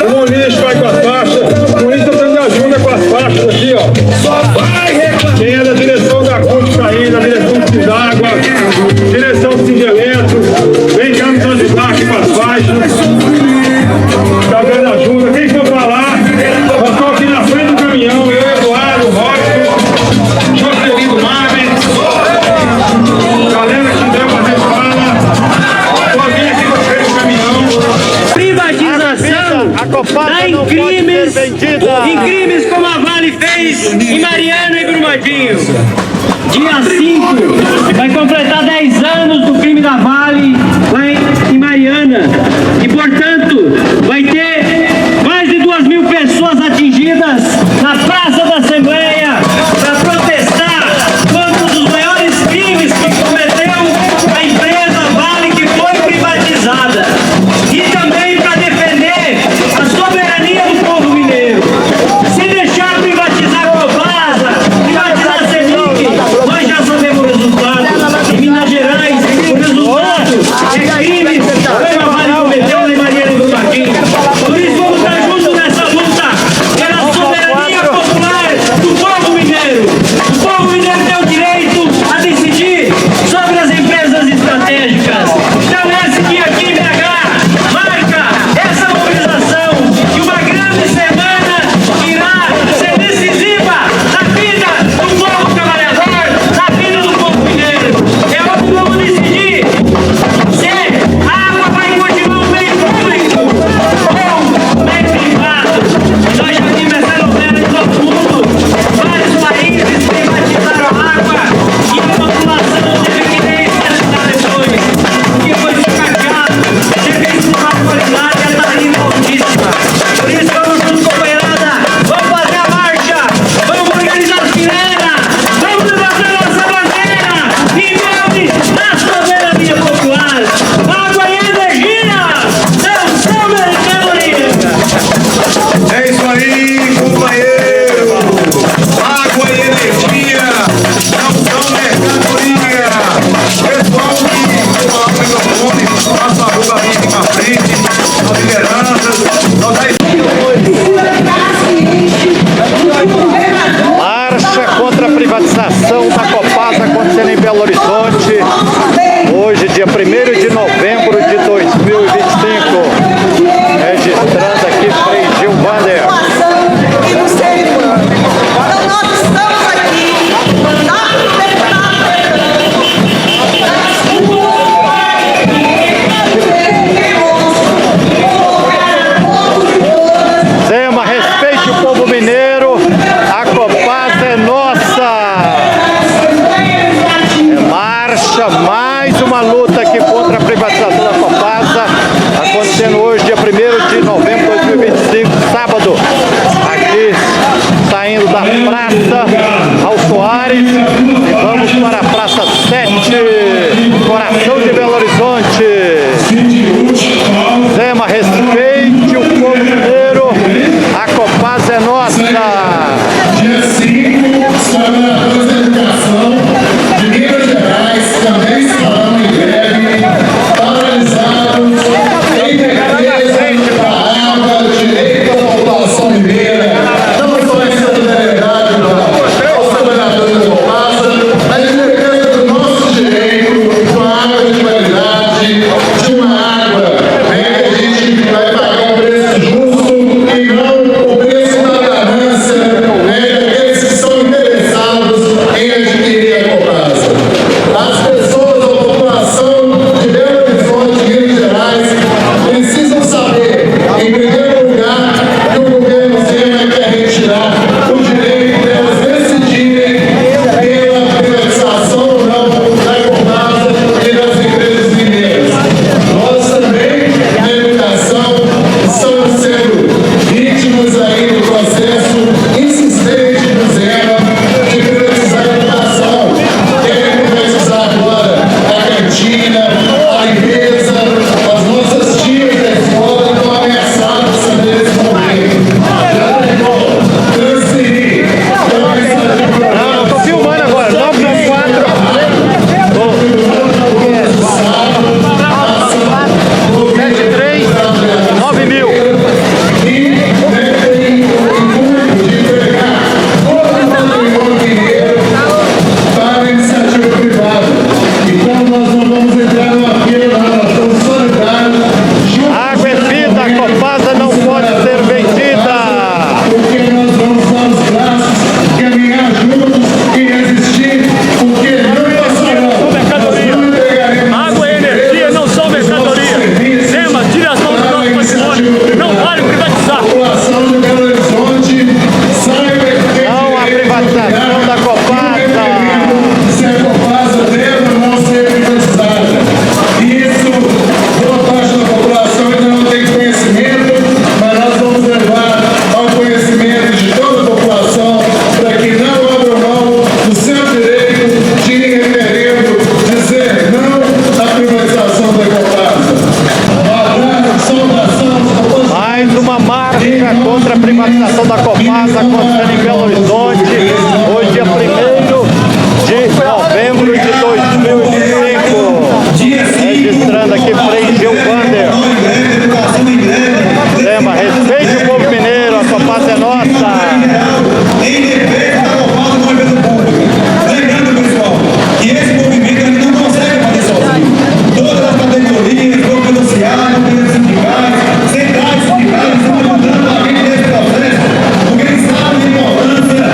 O lixo vai com as faixas. O lixo está dando ajuda com as faixas aqui, ó. Quem é da direção da acústica aí, da direção do Sindágua, direção do Singeletro, vem cá nos ajudar aqui com as faixas. Tá dando ajuda. Quem for pra lá, nós estamos aqui na frente do caminhão, eu, Eduardo, Robson, Joselino Marvin, galera que der pra fazer fala, só vim aqui com frente do caminhão. Privatização dá em crimes como a Vale fez em Mariana e Brumadinho. Dia 5 vai completar 10 anos do crime da Vale lá em Mariana. E, portanto, vai ter mais de 2.000 pessoas atingidas na Praça da Assembleia para protestar contra um dos maiores crimes que cometeu a empresa Vale, que foi privatizada. E também para defender a soberania do povo mineiro. Se deixar privatizar a Copasa, privatizar a CEMIG, nós já sabemos o resultado. Em Minas Gerais, o resultado é crime, foi a Vale cometeu. nossas lideranças, Marcha contra a privatização da Copasa acontecendo em Belo Horizonte, hoje, dia 1º de novembro de 2025. Registrando aqui Frei Gil Vander. Zema, respeite o povo mineiro, a Copasa é nossa. Marcha, mais uma luta aqui contra a privatização da Copasa, acontecendo hoje, dia 1º de novembro de 2025, sábado, aqui saindo da Praça Raul Soares e vamos para a Praça 7, coração de Belo Horizonte. Zema, respeite o povo mineiro, a Copasa é nossa. Dia 5, os trabalhadores da educação de Minas Gerais também estarão em greve, paralisados em defesa da água, direito da população mineira. Não só em solidariedade aos trabalhadores da Copasa, mas em defesa do nosso direito com a água de qualidade, de uma água que a gente vai pagar um preço justo e não o preço da ganância daqueles que são interessados em adquirir a Copasa. As pessoas da população de Belo Horizonte, Minas Gerais, precisam saber, em primeiro lugar, que o governo Zema quer retirar o direito delas decidirem pela privatização ou não da Copasa e das empresas mineiras. Nós também, na educação, estamos sendo vítimas aí do processo insistente do Zema de privatizar a educação. Querem privatizar agora a cantina, a limpeza, as nossas tias da escola estão ameaçadas nesse momento. Já tentou transferir Não, tô filmando agora, 994. 73 9000. para a iniciativa privada. Então nós não vamos entrar numa fila, nós estamos solidários. Água é vida, a Copasa não pode ser vendida. Porque nós vamos dar os braços, caminhar juntos e resistir, porque não passarão. Água e energia não são mercadoria. Zema, tire as mãos do nosso patrimônio. Não vale privatizar. A população de Belo Horizonte saiba não a privatização da Copasa. Se a Copasa deve ou não ser privatizada. Isso, boa parte da população ainda não tem conhecimento, mas nós vamos levar ao conhecimento de toda a população para que não abram mão do seu direito de, em referendo, dizer não à privatização da Copasa. Mais uma marcha contra a privatização da Copasa acontecendo em Belo Horizonte, hoje, dia 1º de novembro de 2025. Registrando aqui Frei Gil Vander. Zema, respeite o povo mineiro, a Copasa é nossa. Em defesa da Copasa no evento público. Lembrando, pessoal, que esse movimento ele não consegue fazer sozinho. Todas as categorias, grupos sociais, grupos sindicais, centrais sindicais estão ajudando a gente nesse processo, porque eles sabem a importância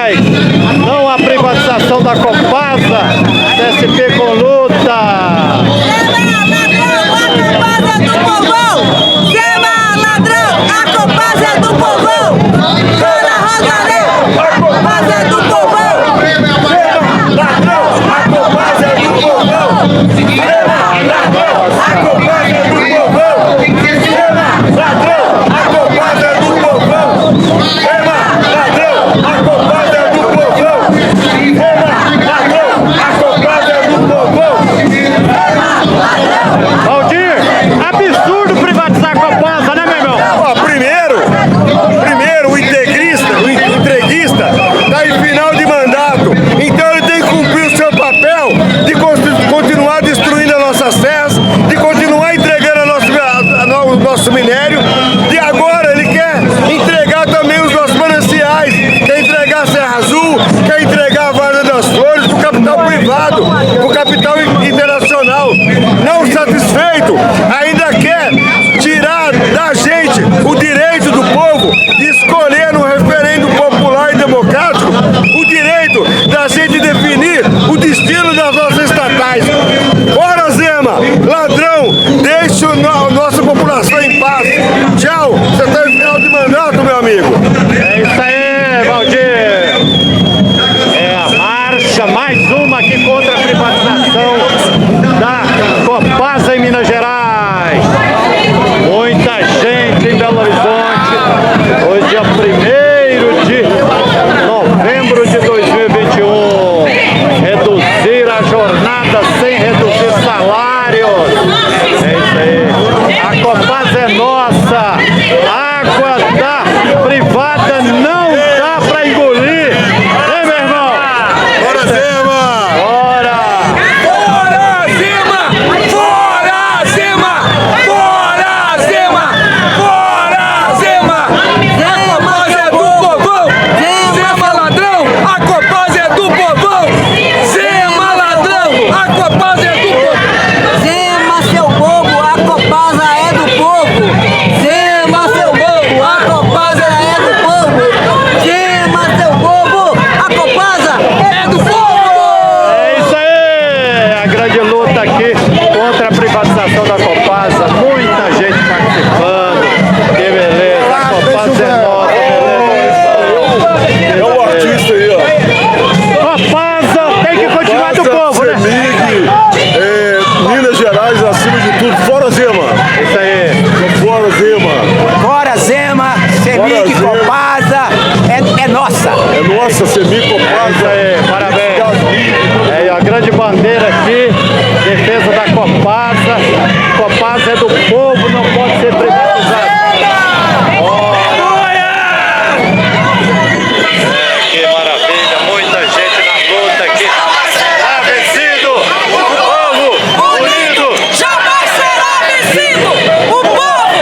Gerais. Não há privatização da Copasa. CSP com luta. Nosso minério, e agora ele quer entregar também os nossos mananciais, quer entregar a Serra Azul, quer entregar a Vargem das Flores para o capital privado, para o capital internacional. Não satisfeito, ainda quer tirar da gente o direito do povo de escolher no referendo popular e democrático o direito da gente definir o destino das nossas estatais. Ora, Zema, ladrão, deixa a nossa população em paz. Tchau, você está em final de mandato, meu amigo. É isso aí, Valdir. É a marcha, mais uma aqui contra a privatização da Copasa em Minas Gerais. Muita gente em Belo Horizonte. Hoje, dia 1º de novembro de 2021. Reduzir a jornada sem reduzir salários. É isso aí. A Copasa é nossa. A água da privada não dá pra engolir. Hein, meu irmão? Bora, Zema! Bora! Fora Zema! Fora Zema! Fora Zema! Fora Zema! A Copasa é do povão! Zema ladrão! A Copasa é do povão! Zema ladrão! A Copasa é do povo! Zema, seu bobo, a Copasa é do povo! Zema, seu bobo, a Copasa é do povo! Zema, seu bobo, a Copasa é do povo! É isso aí! A grande luta aqui contra a privatização da Copasa. Muita gente participando. Que beleza! A Copasa é nossa, beleza! É o artista aí, ó. Copasa tem que continuar do povo, né? Minas Gerais, acima de tudo. Fora Zema! Isso aí! Fora Zema! Fora Zema, Semig, Fora Zema. Copasa, é nossa. É nossa, Semig, Isso Copasa. aí, parabéns! É a grande bandeira aqui, defesa da Copasa. Copasa é do povo, não pode ser privatizada. Que maravilha, muita gente na luta aqui. Tá vencido! O povo unido! Jamais será vencido! O povo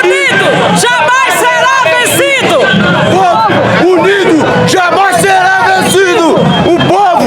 unido jamais será vencido! Unido jamais será vencido! O povo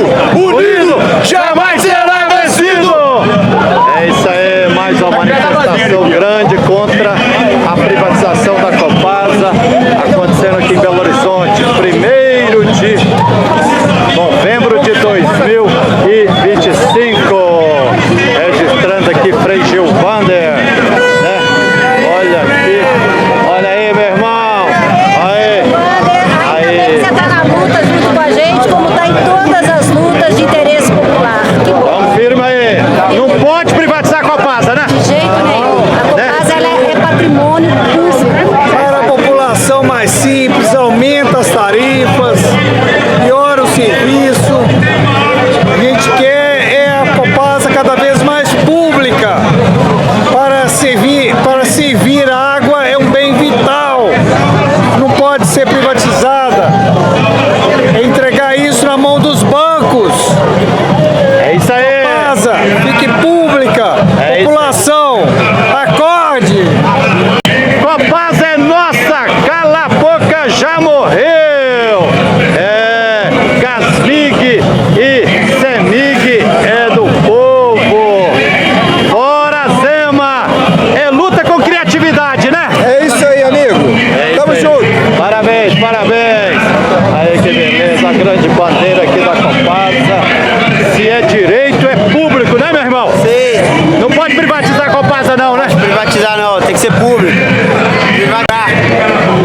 que beleza, a grande bandeira aqui da Copasa. Se é direito, é público, né, meu irmão? Sim. Não pode privatizar a Copasa não, né? Privatizar não, tem que ser público. Privatizar.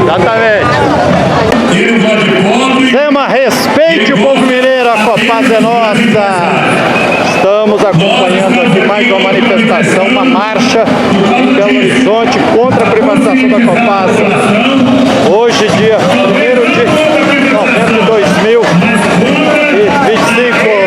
Exatamente. Sema, respeite o povo mineiro, a Copasa é nossa. Estamos acompanhando aqui mais uma manifestação, uma marcha em Belo Horizonte contra a privatização da Copasa. Hoje, dia 1º de novembro de 2025.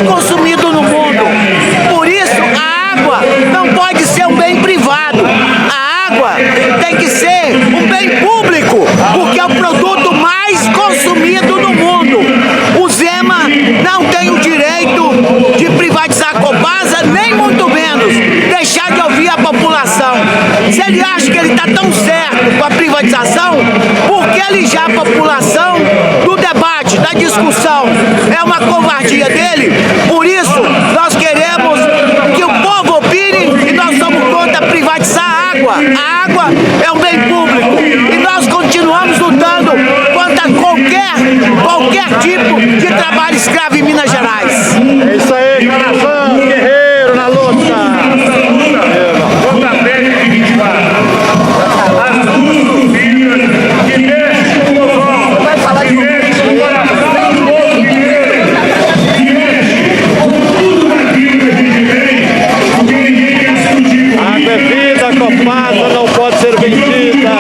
Consumido no mundo. Por isso, a água não pode ser um bem privado. A água tem que ser um bem público, porque é o produto mais consumido no mundo. O Zema não tem o direito de privatizar a Copasa, nem muito menos deixar de ouvir a população. Se ele acha que ele está tão certo com a privatização, por que alijar a população do debate, da discussão? É uma covardia dele. Por isso, nós queremos que o povo opine e nós somos contra privatizar a água. A água é um bem público e nós continuamos lutando contra qualquer tipo de trabalho escravo em Minas Gerais. É isso aí, coração, guerreiro na luta. Contra a PEC de 24. As duas turbinas que mexem com o povão. Vai falar de mexe com o coração do povo mineiro. Que mexe com tudo aquilo que a gente tem. Porque ninguém quer discutir. A bebida Copasa não pode ser vendida.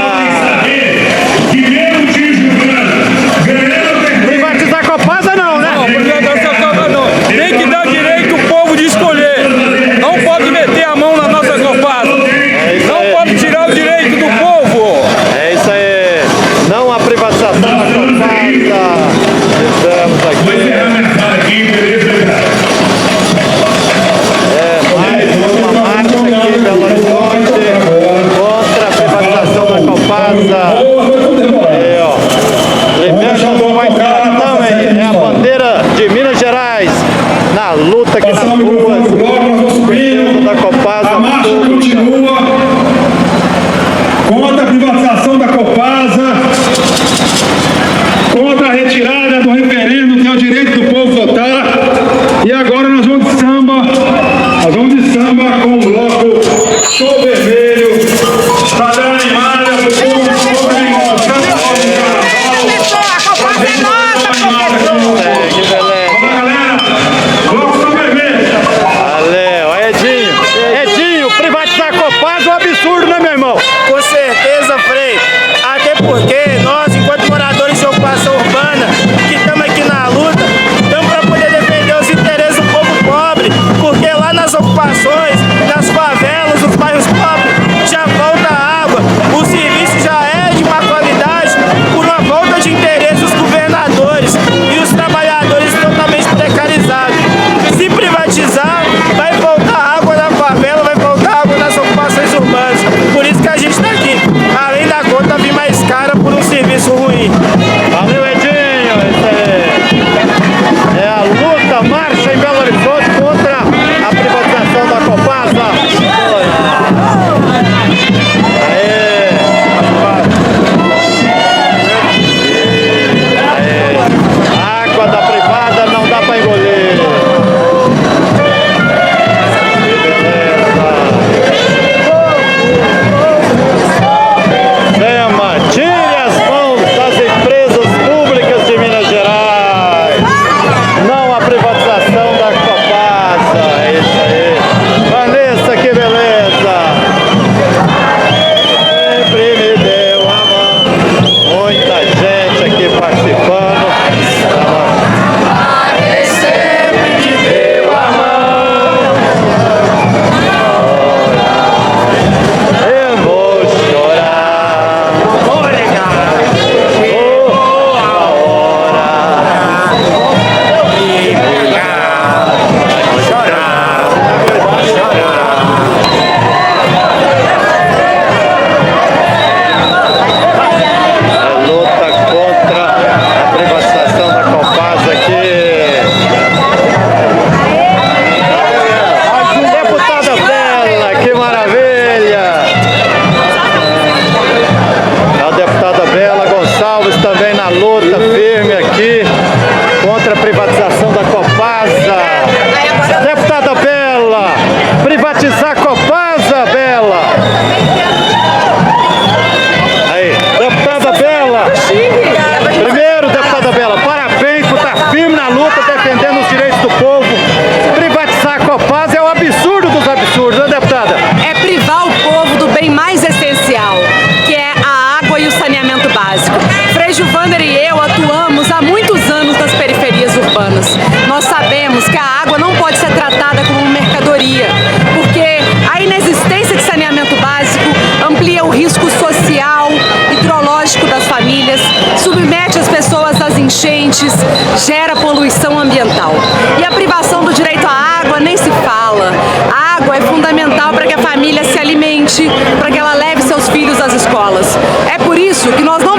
Privatizar a Copasa não, né? Não, privatizar a Copasa não. Tem que dar direito ao povo de escolher. Não pode meter a mão na nossa Copasa. Não pode tirar o direito do povo. É isso aí. Não há privatização da Copasa. Estamos aqui. Mais uma marcha aqui em Belo Horizonte contra a privatização da Copasa. Aí, ó. Lembrando mais também é a bandeira de Minas Gerais na luta aqui nas ruas da Copasa. A marcha continua contra a privatização da Copasa, contra a retirada do referendo, que é o direito do povo votar. E agora nós vamos de samba com o bloco Show Vermelho, Estadão Animada, o povo em emoção, Valeu, Edinho, privatizar a Copasa é um absurdo, né, meu irmão? Com certeza, Frei. Até porque nós, enquanto moradores de ocupação urbana, que estamos aqui na luta, estamos para poder defender os interesses do povo pobre, porque lá nas ocupações, nas favelas, nos bairros pobres, já falta água, o serviço já é de má qualidade por uma falta de interesse dos governadores e os trabalhadores totalmente precarizados. Se privatizar, vai faltar água na favela, vai faltar água nas ocupações urbanas. Por isso que a gente está aqui. Além da conta vir mais cara por um serviço básico. Frei Gilvander e eu atuamos há muitos anos nas periferias urbanas. Nós sabemos que a água não pode ser tratada como mercadoria, porque a inexistência de saneamento básico amplia o risco social, hidrológico das famílias, submete as pessoas às enchentes, gera poluição ambiental. E a privação do direito à água nem se fala. A água é fundamental para que a família se alimente, para que ela leve seus filhos às escolas. É por isso que nós não